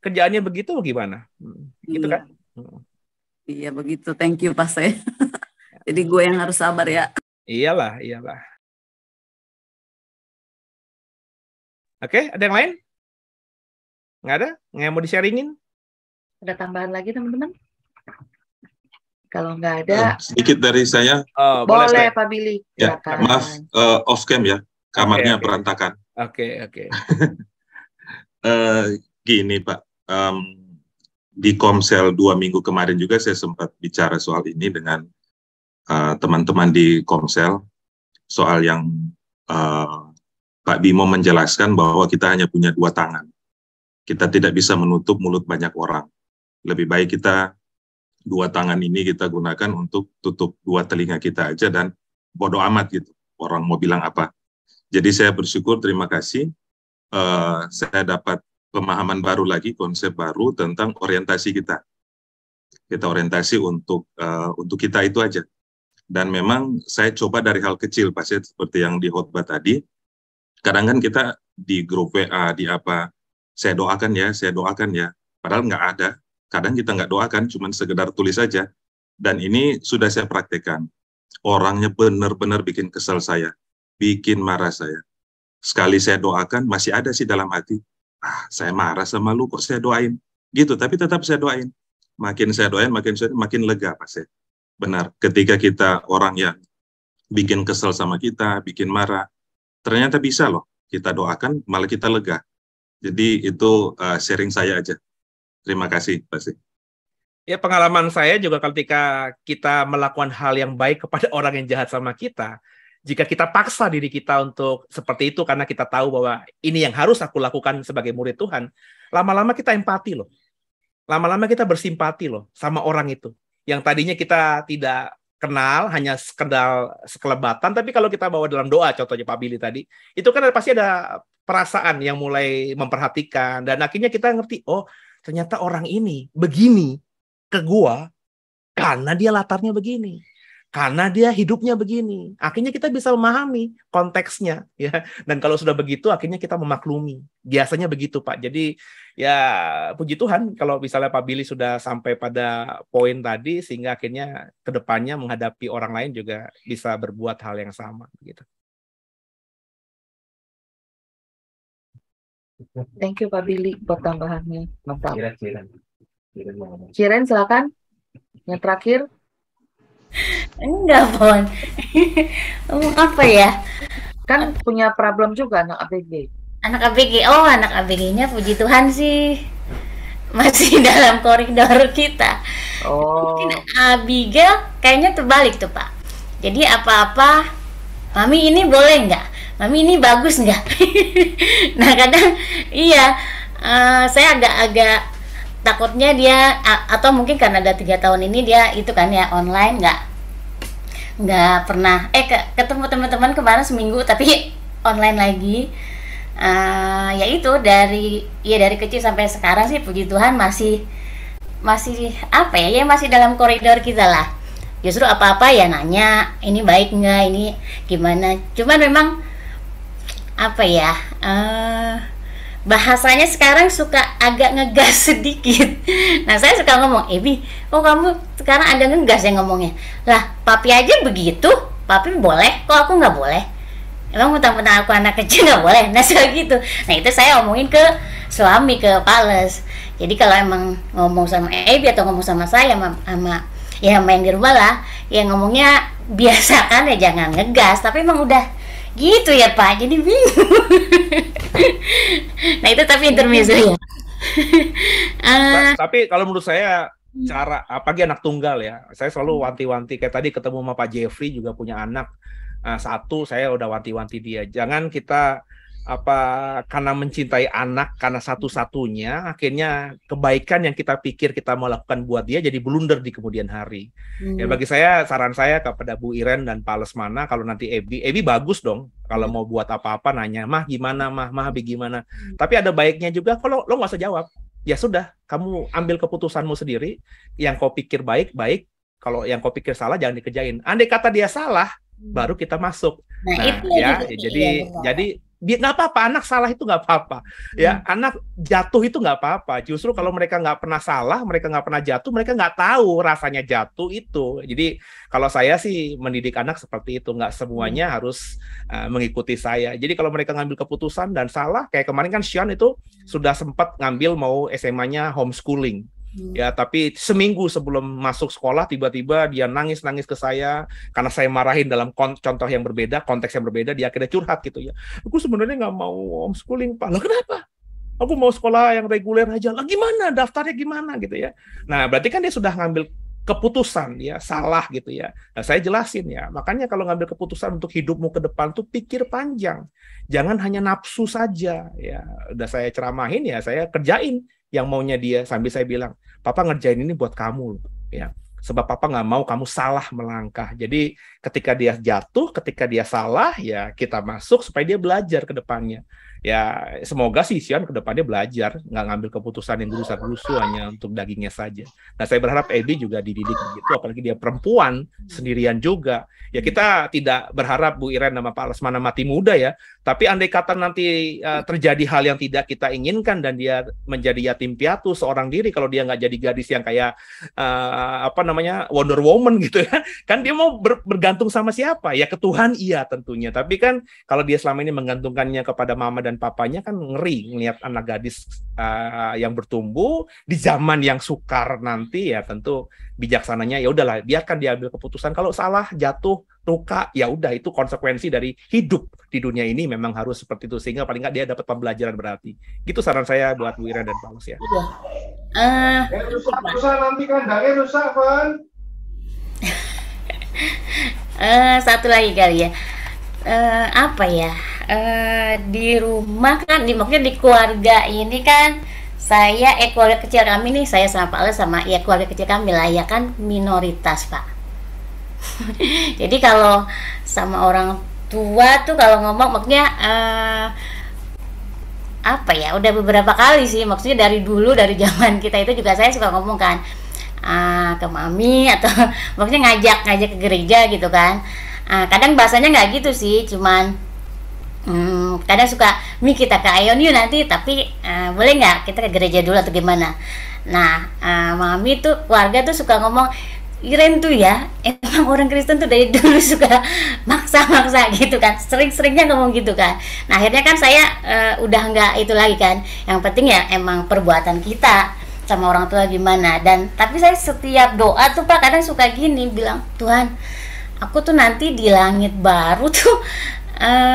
kerjaannya begitu gimana? Gitu kan? Iya begitu. Thank you Pak saya. Jadi gue yang harus sabar ya. Iyalah. Oke, ada yang lain? Nggak ada? Nggak mau di-sharingin? Ada tambahan lagi teman-teman? Kalau nggak ada, sedikit dari saya. boleh Pak Billy. Ya, maaf, off cam ya, kamarnya Oke. berantakan. Oke. Gini Pak, di Komsel 2 minggu kemarin juga saya sempat bicara soal ini dengan teman-teman di Komsel, soal yang Pak Bimo menjelaskan bahwa kita hanya punya 2 tangan. Kita tidak bisa menutup mulut banyak orang. Lebih baik kita 2 tangan ini kita gunakan untuk tutup 2 telinga kita aja dan bodoh amat gitu. Orang mau bilang apa. Jadi saya bersyukur, terima kasih. Saya dapat pemahaman baru lagi, konsep baru tentang orientasi kita. Kita orientasi untuk kita itu aja. Dan memang saya coba dari hal kecil, Pak, seperti yang di khotbah tadi. Kadang kan kita di grup WA, di apa, saya doakan ya. Padahal nggak ada. Kadang kita nggak doakan, cuma sekedar tulis saja. Dan ini sudah saya praktekkan. Orangnya benar-benar bikin kesal saya, bikin marah saya. Sekali saya doakan, masih ada sih dalam hati. Saya marah sama lu, kok saya doain? Gitu, tapi tetap saya doain. Makin saya doain, makin lega, Pak Seth. Benar, ketika kita orang yang bikin kesal sama kita, bikin marah, ternyata bisa loh, kita doakan, malah kita lega. Jadi itu sharing saya aja. Terima kasih, Pak Seth. Ya, pengalaman saya juga ketika kita melakukan hal yang baik kepada orang yang jahat sama kita, jika kita paksa diri kita untuk seperti itu karena kita tahu bahwa ini yang harus aku lakukan sebagai murid Tuhan, lama-lama kita empati loh. Lama-lama kita bersimpati loh sama orang itu. Yang tadinya kita tidak kenal, hanya sekedar sekelebatan, tapi kalau kita bawa dalam doa, contohnya Pak Billy tadi, itu kan pasti ada perasaan yang mulai memperhatikan, dan akhirnya kita ngerti, oh ternyata orang ini begini ke gua karena dia latarnya begini, karena dia hidupnya begini. Akhirnya kita bisa memahami konteksnya, ya. Dan kalau sudah begitu, akhirnya kita memaklumi. Biasanya begitu, Pak. Jadi ya puji Tuhan kalau misalnya Pak Billy sudah sampai pada poin tadi, sehingga akhirnya kedepannya menghadapi orang lain juga bisa berbuat hal yang sama, gitu. Thank you Pak Billy buat tambahannya. Mantap. Kiren silakan. Yang terakhir. Enggak, Pon. Ngomong apa ya? Kan punya problem juga anak ABG. Anak ABG. Oh, anak ABG-nya puji Tuhan sih masih dalam koridor kita. Oh. Mungkin Abigail kayaknya terbalik tuh, Pak. Jadi apa-apa, Mami ini boleh nggak? Mami ini bagus nggak? Nah kadang iya, saya agak-agak takutnya dia, atau mungkin karena ada 3 tahun ini dia itu kan ya online, nggak pernah ketemu teman-teman kemarin seminggu tapi online lagi. Ya itu dari kecil sampai sekarang sih puji Tuhan masih apa ya, masih dalam koridor kita lah. Justru apa-apa ya nanya, ini baik nggak, ini gimana. Cuman memang apa ya, bahasanya sekarang suka agak ngegas sedikit. Nah saya suka ngomong, Ebi, kok kamu sekarang agak ngegas ya ngomongnya? Lah papi aja begitu, papi boleh, kok aku nggak boleh? Emang mentang-mentang aku anak kecil nggak boleh? Nah gitu. Nah itu saya omongin ke suami, ke Pales. Jadi kalau emang ngomong sama Ebi atau ngomong sama saya sama ya main di rumah lah, ya ngomongnya biasakan ya, jangan ngegas. Tapi emang udah gitu ya Pak, jadi bingung. Nah itu tapi intermezzo ya. Tapi kalau menurut saya cara apalagi anak tunggal ya, saya selalu wanti-wanti. Kayak tadi ketemu sama Pak Jeffrey juga punya anak satu, saya udah wanti-wanti dia, jangan kita karena mencintai anak karena satu-satunya akhirnya kebaikan yang kita pikir kita mau lakukan buat dia jadi blunder di kemudian hari. Ya bagi saya, saran saya kepada Bu Iren dan Pak Lesmana, kalau nanti Ebi bagus dong kalau mau buat apa-apa nanya, mah gimana, mah gimana. Tapi ada baiknya juga kalau lo nggak usah jawab, ya sudah kamu ambil keputusanmu sendiri, yang kau pikir baik, kalau yang kau pikir salah jangan dikerjain. Andai kata dia salah baru kita masuk. Nah itu ya, jadi nggak apa-apa, anak salah itu nggak apa-apa, ya anak jatuh itu nggak apa-apa. Justru kalau mereka nggak pernah salah, mereka nggak pernah jatuh, mereka nggak tahu rasanya jatuh itu. Jadi kalau saya sih mendidik anak seperti itu, nggak semuanya harus mengikuti saya. Jadi kalau mereka ngambil keputusan dan salah, kayak kemarin kan Sean itu sudah sempat ngambil mau SMA-nya homeschooling. Ya, tapi seminggu sebelum masuk sekolah tiba-tiba dia nangis-nangis ke saya karena saya marahin dalam contoh yang berbeda, konteks yang berbeda, dia akhirnya curhat gitu ya. Aku sebenarnya nggak mau homeschooling, Pak. Lah kenapa? Aku mau sekolah yang reguler aja. Lah gimana? Daftarnya gimana gitu ya. Nah, berarti kan dia sudah ngambil keputusan ya, salah gitu ya. Nah, saya jelasin ya. Makanya kalau ngambil keputusan untuk hidupmu ke depan tuh pikir panjang. Jangan hanya nafsu saja ya. Udah saya ceramahin ya, saya kerjain yang maunya dia sambil saya bilang, "Papa ngerjain ini buat kamu ya. Sebab Papa nggak mau kamu salah melangkah." Jadi ketika dia jatuh, ketika dia salah ya kita masuk supaya dia belajar ke depannya. Ya semoga sih Sion ke depannya belajar, nggak ngambil keputusan yang gerusa-gerusu hanya untuk dagingnya saja. Nah saya berharap Ebi juga dididik begitu, apalagi dia perempuan sendirian juga. Ya kita tidak berharap Bu Iren sama Pak Lesmana mati muda ya, tapi andai kata nanti terjadi hal yang tidak kita inginkan dan dia menjadi yatim piatu seorang diri, kalau dia nggak jadi gadis yang kayak Wonder Woman gitu ya, kan dia mau bergantung sama siapa? Ya ke Tuhan iya tentunya, tapi kan kalau dia selama ini menggantungkannya kepada mama dan papanya kan ngeri ngelihat anak gadis yang bertumbuh di zaman yang sukar nanti. Ya tentu bijaksananya ya udahlah biarkan dia ambil keputusan, kalau salah jatuh luka ya udah itu konsekuensi dari hidup di dunia ini, memang harus seperti itu sehingga paling nggak dia dapat pembelajaran berarti. Gitu saran saya buat Bu Ira dan Pak Lus ya. Rusak nanti kandangnya rusak, Van. Satu lagi kali ya. Apa ya? Di rumah kan, maksudnya di keluarga ini kan saya keluarga kecil kami nih, saya sama Pak Les sama ya keluarga kecil kami lah ya kan minoritas Pak. Jadi kalau sama orang tua tuh kalau ngomong maksudnya apa ya, udah beberapa kali sih, maksudnya dari dulu dari zaman kita itu juga saya suka ngomong kan ke mami atau maksudnya ngajak ke gereja gitu kan. Kadang bahasanya nggak gitu sih, cuman kadang suka Mi kita ke Ion yuk nanti, tapi boleh nggak kita ke gereja dulu atau gimana. Nah mami tuh keluarga tuh suka ngomong, Iren tuh ya emang orang Kristen tuh dari dulu suka maksa-maksa gitu kan, sering-seringnya ngomong gitu kan. Nah akhirnya kan saya udah nggak itu lagi kan, yang penting ya emang perbuatan kita sama orang tua gimana. Dan tapi saya setiap doa tuh Pak kadang suka gini bilang, Tuhan aku tuh nanti di langit baru tuh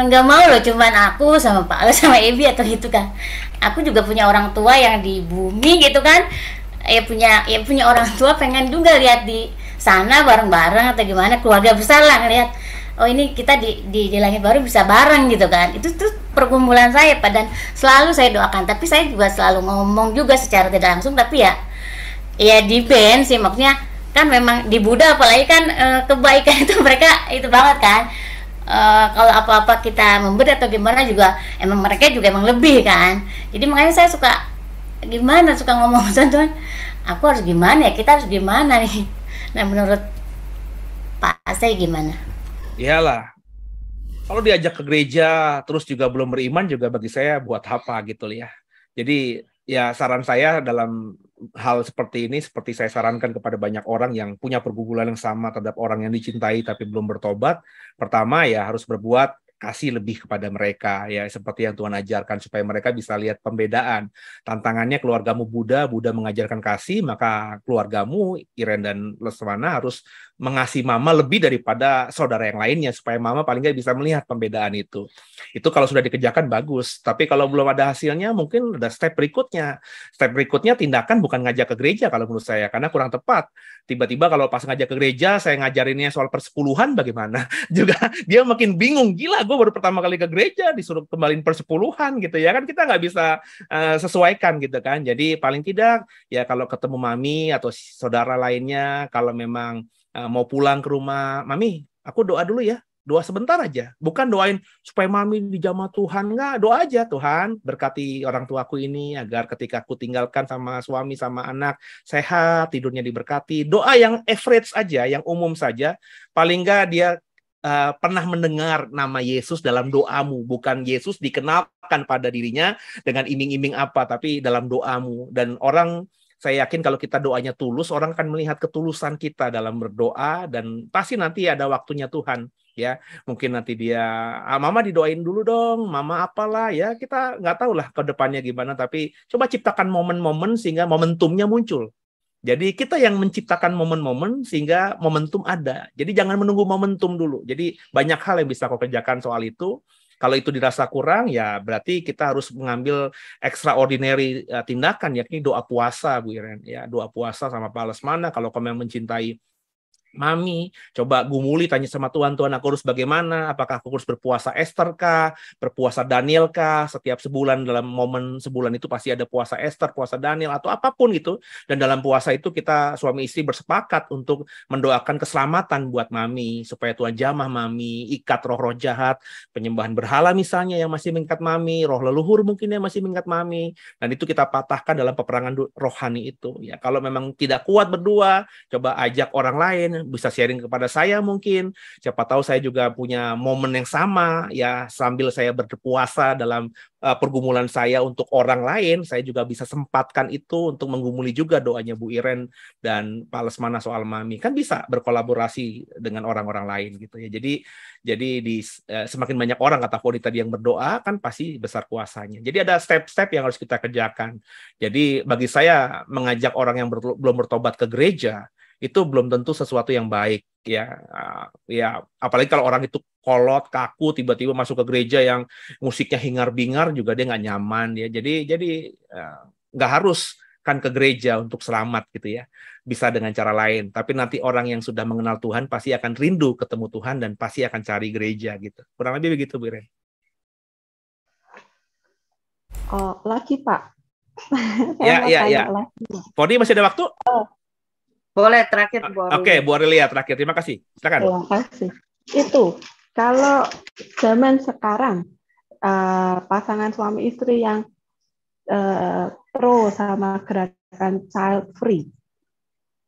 nggak mau loh cuman aku sama Pak sama Ebi atau gitu kan, aku juga punya orang tua yang di bumi gitu kan, punya orang tua, pengen juga lihat di sana bareng-bareng atau gimana, keluarga besar lah ngelihat, oh ini kita di langit baru bisa bareng gitu kan. Itu tuh pergumulan saya Pak, dan selalu saya doakan, tapi saya juga selalu ngomong juga secara tidak langsung, tapi ya di band sih, maksudnya kan memang di Buddha apalagi kan kebaikan itu mereka itu banget kan. Kalau apa-apa kita memberi atau gimana juga emang mereka juga emang lebih kan. Jadi makanya saya suka ngomong Tuhan, aku harus gimana ya, kita harus gimana nih. Nah menurut Pak Asai gimana? Iyalah, kalau diajak ke gereja terus juga belum beriman juga bagi saya buat apa gitu ya. Jadi ya saran saya dalam hal seperti ini, seperti saya sarankan kepada banyak orang yang punya pergumulan yang sama terhadap orang yang dicintai tapi belum bertobat, pertama ya harus berbuat kasih lebih kepada mereka ya, seperti yang Tuhan ajarkan supaya mereka bisa lihat pembedaan. Tantangannya keluargamu Buddha mengajarkan kasih, maka keluargamu Iren dan Lesmana harus mengasihi mama lebih daripada saudara yang lainnya supaya mama paling nggak bisa melihat pembedaan itu. Itu kalau sudah dikerjakan bagus, tapi kalau belum ada hasilnya mungkin ada step berikutnya. Step berikutnya tindakan bukan ngajak ke gereja kalau menurut saya, karena kurang tepat. Tiba-tiba kalau pas ngajak ke gereja saya ngajarinnya soal persepuluhan bagaimana, juga dia makin bingung, gila gue baru pertama kali ke gereja disuruh kembaliin persepuluhan gitu ya kan, kita nggak bisa sesuaikan gitu kan. Jadi paling tidak ya kalau ketemu mami atau saudara lainnya, kalau memang mau pulang ke rumah, mami aku doa dulu ya, doa sebentar aja, bukan doain supaya mami dijamah Tuhan, nggak, doa aja, Tuhan berkati orang tuaku ini agar ketika aku tinggalkan sama suami sama anak sehat, tidurnya diberkati. Doa yang average aja, yang umum saja, paling nggak dia pernah mendengar nama Yesus dalam doamu, bukan Yesus dikenalkan pada dirinya dengan iming-iming apa, tapi dalam doamu. Dan orang, saya yakin kalau kita doanya tulus, orang akan melihat ketulusan kita dalam berdoa, dan pasti nanti ada waktunya Tuhan ya. Mungkin nanti dia, mama didoain dulu dong, mama apalah ya, kita nggak tahu lah ke depannya gimana, tapi coba ciptakan momen-momen sehingga momentumnya muncul. Jadi kita yang menciptakan momen-momen sehingga momentum ada. Jadi jangan menunggu momentum dulu. Jadi banyak hal yang bisa kau kerjakan soal itu. Kalau itu dirasa kurang, ya berarti kita harus mengambil extraordinary tindakan, yakni doa puasa, Bu Iren. Ya, doa puasa sama Pak Lesmana. Kalau kau memang mencintai Mami, coba gumuli, tanya sama Tuhan, Tuhan aku harus bagaimana? Apakah aku harus berpuasa Esther kah? Berpuasa Daniel kah? Setiap sebulan, dalam momen sebulan itu pasti ada puasa Esther, puasa Daniel, atau apapun itu. Dan dalam puasa itu kita suami istri bersepakat untuk mendoakan keselamatan buat Mami, supaya Tuhan jamah Mami, ikat roh-roh jahat, penyembahan berhala misalnya yang masih mengikat Mami, roh leluhur mungkin yang masih mengikat Mami. Dan itu kita patahkan dalam peperangan rohani itu. Ya, kalau memang tidak kuat berdua, coba ajak orang lain, bisa sharing kepada saya mungkin. Siapa tahu saya juga punya momen yang sama, ya sambil saya berpuasa dalam pergumulan saya untuk orang lain, saya juga bisa sempatkan itu untuk menggumuli juga doanya Bu Iren dan Pak Lesmana soal Mami. Kan bisa berkolaborasi dengan orang-orang lain gitu ya. Jadi semakin banyak orang, kata Fodi tadi, yang berdoa, kan pasti besar kuasanya. Jadi ada step-step yang harus kita kerjakan. Jadi bagi saya mengajak orang yang belum bertobat ke gereja itu belum tentu sesuatu yang baik, ya. Ya, apalagi kalau orang itu kolot, kaku, tiba-tiba masuk ke gereja yang musiknya hingar-bingar juga dia nggak nyaman, ya. Jadi nggak harus kan ke gereja untuk selamat gitu ya. Bisa dengan cara lain. Tapi nanti orang yang sudah mengenal Tuhan pasti akan rindu ketemu Tuhan dan pasti akan cari gereja gitu. Kurang lebih begitu, Bu Iren. Oh, lagi Pak. Ya. Fodi masih ada waktu? Boleh terakhir Bu Aurelia. Oke, Bu Aurelia terakhir. Terima kasih. Silakan. Terima kasih. Itu kalau zaman sekarang pasangan suami istri yang pro sama gerakan child free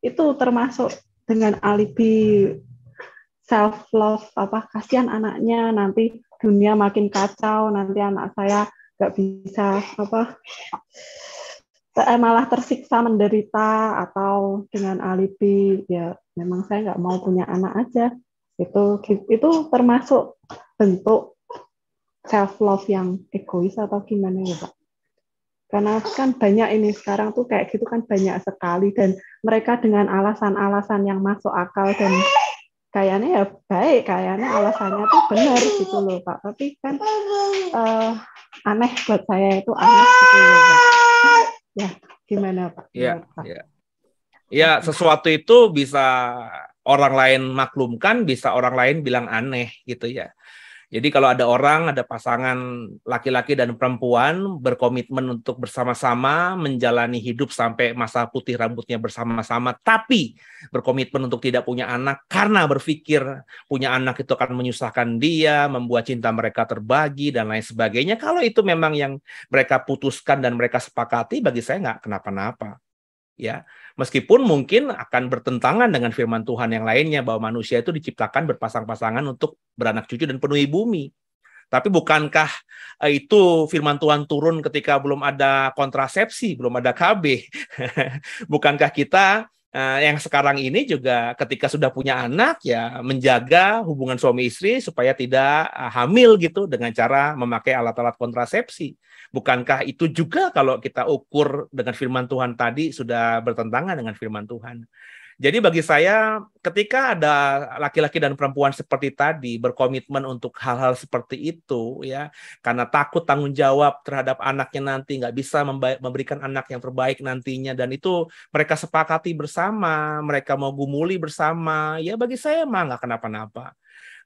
itu termasuk dengan alibi self love, kasihan anaknya, nanti dunia makin kacau, nanti anak saya nggak bisa malah tersiksa menderita, atau dengan alibi ya memang saya nggak mau punya anak aja, itu termasuk bentuk self love yang egois atau gimana ya Pak? Karena kan banyak ini sekarang tuh kayak gitu kan, banyak sekali, dan mereka dengan alasan-alasan yang masuk akal dan kayaknya ya baik, kayaknya alasannya tuh benar gitu loh Pak, tapi kan aneh buat saya, itu aneh gitu loh Pak. Ya, gimana Pak? Ya, sesuatu itu bisa orang lain maklumkan, bisa orang lain bilang aneh gitu ya. Jadi kalau ada orang, ada pasangan laki-laki dan perempuan berkomitmen untuk bersama-sama menjalani hidup sampai masa putih rambutnya bersama-sama, tapi berkomitmen untuk tidak punya anak karena berpikir punya anak itu akan menyusahkan dia, membuat cinta mereka terbagi dan lain sebagainya. Kalau itu memang yang mereka putuskan dan mereka sepakati, bagi saya nggak kenapa-napa. Ya, meskipun mungkin akan bertentangan dengan firman Tuhan yang lainnya bahwa manusia itu diciptakan berpasang-pasangan untuk beranak cucu dan penuhi bumi. Tapi bukankah itu firman Tuhan turun ketika belum ada kontrasepsi, belum ada KB? Bukankah kita yang sekarang ini juga ketika sudah punya anak ya menjaga hubungan suami istri supaya tidak hamil gitu dengan cara memakai alat-alat kontrasepsi? Bukankah itu juga kalau kita ukur dengan firman Tuhan tadi sudah bertentangan dengan firman Tuhan? Jadi bagi saya ketika ada laki-laki dan perempuan seperti tadi berkomitmen untuk hal-hal seperti itu ya, karena takut tanggung jawab terhadap anaknya nanti, nggak bisa memberikan anak yang terbaik nantinya, dan itu mereka sepakati bersama, mereka mau gumuli bersama, ya bagi saya mah nggak kenapa-napa.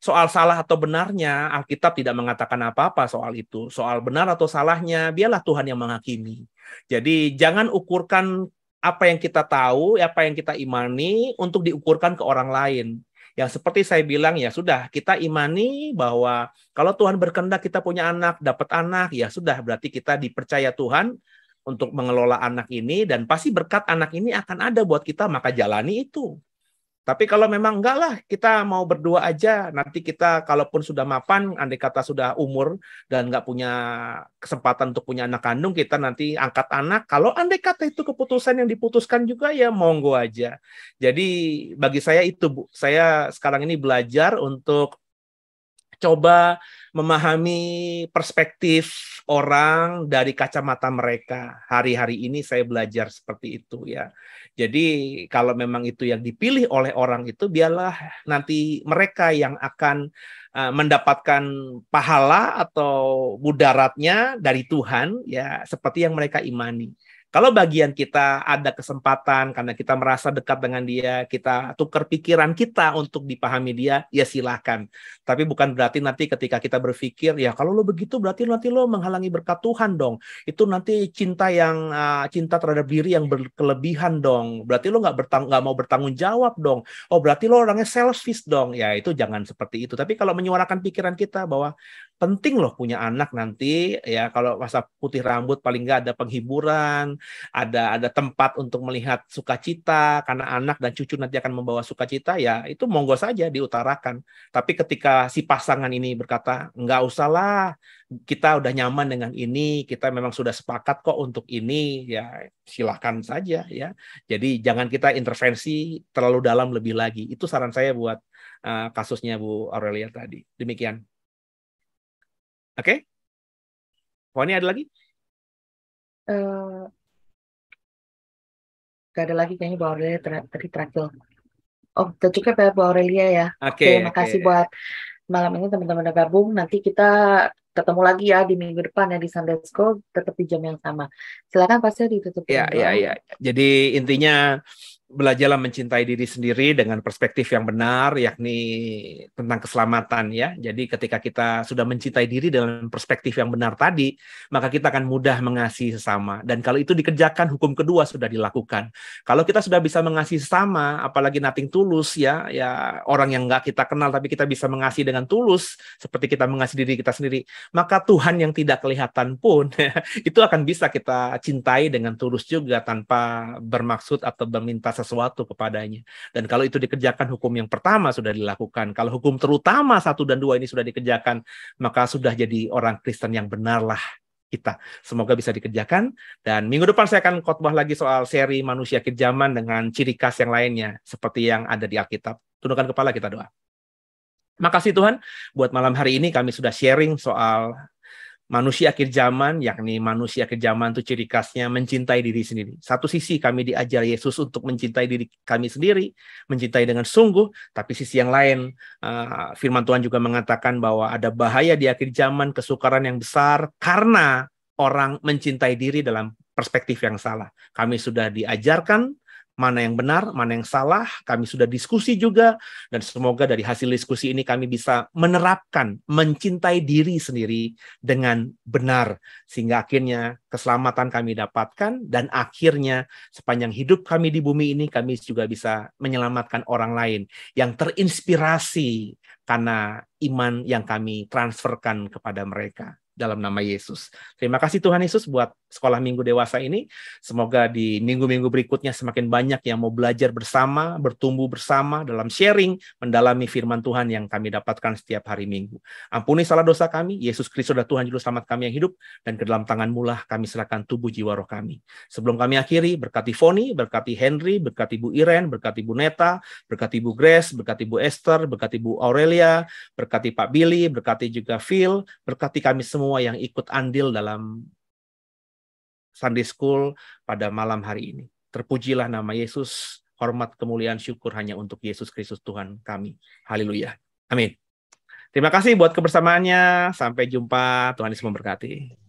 Soal salah atau benarnya, Alkitab tidak mengatakan apa-apa soal itu. Soal benar atau salahnya, biarlah Tuhan yang menghakimi. Jadi jangan ukurkan apa yang kita tahu, apa yang kita imani untuk diukurkan ke orang lain. Yang seperti saya bilang, ya sudah, kita imani bahwa kalau Tuhan berkehendak kita punya anak, dapat anak, ya sudah, berarti kita dipercaya Tuhan untuk mengelola anak ini, dan pasti berkat anak ini akan ada buat kita, maka jalani itu. Tapi kalau memang enggak lah, kita mau berdua aja, nanti kita kalaupun sudah mapan, andai kata sudah umur dan enggak punya kesempatan untuk punya anak kandung, kita nanti angkat anak. Kalau andai kata itu keputusan yang diputuskan juga, ya monggo aja. Jadi bagi saya itu, Bu, saya sekarang ini belajar untuk coba memahami perspektif orang dari kacamata mereka. Hari-hari ini saya belajar seperti itu ya. Jadi kalau memang itu yang dipilih oleh orang itu, biarlah nanti mereka yang akan mendapatkan pahala atau mudaratnya dari Tuhan ya, seperti yang mereka imani. Kalau bagian kita ada kesempatan karena kita merasa dekat dengan dia, kita tukar pikiran kita untuk dipahami dia, ya silahkan. Tapi bukan berarti nanti ketika kita berpikir, ya kalau lo begitu berarti nanti lo menghalangi berkat Tuhan dong. Itu nanti cinta terhadap diri yang berkelebihan dong. Berarti lo nggak mau bertanggung jawab dong. Oh berarti lo orangnya selfish dong. Ya itu jangan seperti itu. Tapi kalau menyuarakan pikiran kita bahwa penting loh punya anak nanti, ya kalau masa putih rambut paling nggak ada penghiburan, ada tempat untuk melihat sukacita karena anak dan cucu nanti akan membawa sukacita, ya itu monggo saja diutarakan. Tapi ketika si pasangan ini berkata nggak usah lah, kita udah nyaman dengan ini, kita memang sudah sepakat kok untuk ini, ya silahkan saja ya. Jadi jangan kita intervensi terlalu dalam lebih lagi. Itu saran saya buat kasusnya Bu Aurelia tadi. Demikian. Oke? Foni ada lagi? Gak ada lagi kayaknya Bu Aurelia tadi terakhir. Oh, udah cukup ya Bu Aurelia ya. Oke, makasih buat malam ini teman-teman udah gabung. Nanti kita ketemu lagi ya di minggu depan ya di Sunday School, tetap di jam yang sama. Silakan Pastor ditutup. Ya. Jadi intinya belajarlah mencintai diri sendiri dengan perspektif yang benar, yakni tentang keselamatan ya. Jadi ketika kita sudah mencintai diri dengan perspektif yang benar tadi, maka kita akan mudah mengasihi sesama. Dan kalau itu dikerjakan, hukum kedua sudah dilakukan. Kalau kita sudah bisa mengasihi sesama, apalagi nothing tulus ya orang yang nggak kita kenal tapi kita bisa mengasihi dengan tulus, seperti kita mengasihi diri kita sendiri, maka Tuhan yang tidak kelihatan pun itu akan bisa kita cintai dengan tulus juga tanpa bermaksud atau meminta sesuatu kepadanya. Dan kalau itu dikerjakan, hukum yang pertama sudah dilakukan. Kalau hukum terutama 1 dan 2 ini sudah dikerjakan, maka sudah jadi orang Kristen yang benarlah kita. Semoga bisa dikerjakan. Dan minggu depan saya akan khotbah lagi soal seri manusia akhir zaman dengan ciri khas yang lainnya seperti yang ada di Alkitab. Tundukkan kepala, kita doa. Makasih Tuhan, buat malam hari ini kami sudah sharing soal manusia akhir zaman, yakni manusia akhir zaman itu ciri khasnya mencintai diri sendiri. Satu sisi kami diajar Yesus untuk mencintai diri kami sendiri, mencintai dengan sungguh, tapi sisi yang lain, firman Tuhan juga mengatakan bahwa ada bahaya di akhir zaman, kesukaran yang besar, karena orang mencintai diri dalam perspektif yang salah. Kami sudah diajarkan mana yang benar, mana yang salah, kami sudah diskusi juga, dan semoga dari hasil diskusi ini kami bisa menerapkan, mencintai diri sendiri dengan benar, sehingga akhirnya keselamatan kami dapatkan, dan akhirnya sepanjang hidup kami di bumi ini, kami juga bisa menyelamatkan orang lain yang terinspirasi karena iman yang kami transferkan kepada mereka. Dalam nama Yesus. Terima kasih Tuhan Yesus buat sekolah minggu dewasa ini. Semoga di minggu-minggu berikutnya semakin banyak yang mau belajar bersama, bertumbuh bersama dalam sharing, mendalami firman Tuhan yang kami dapatkan setiap hari Minggu. Ampuni salah dosa kami, Yesus Kristus adalah Tuhan Juru Selamat kami yang hidup, dan ke dalam tangan-Mu lah kami serahkan tubuh jiwa roh kami. Sebelum kami akhiri, berkati Foni, berkati Henry, berkati Bu Iren, berkati Bu Neta, berkati Bu Grace, berkati Bu Esther, berkati Bu Aurelia, berkati Pak Billy, berkati juga Phil, berkati kami semua yang ikut andil dalam Sunday School pada malam hari ini. Terpujilah nama Yesus, hormat, kemuliaan, syukur hanya untuk Yesus Kristus Tuhan kami. Haleluya. Amin. Terima kasih buat kebersamaannya. Sampai jumpa. Tuhan Yesus memberkati.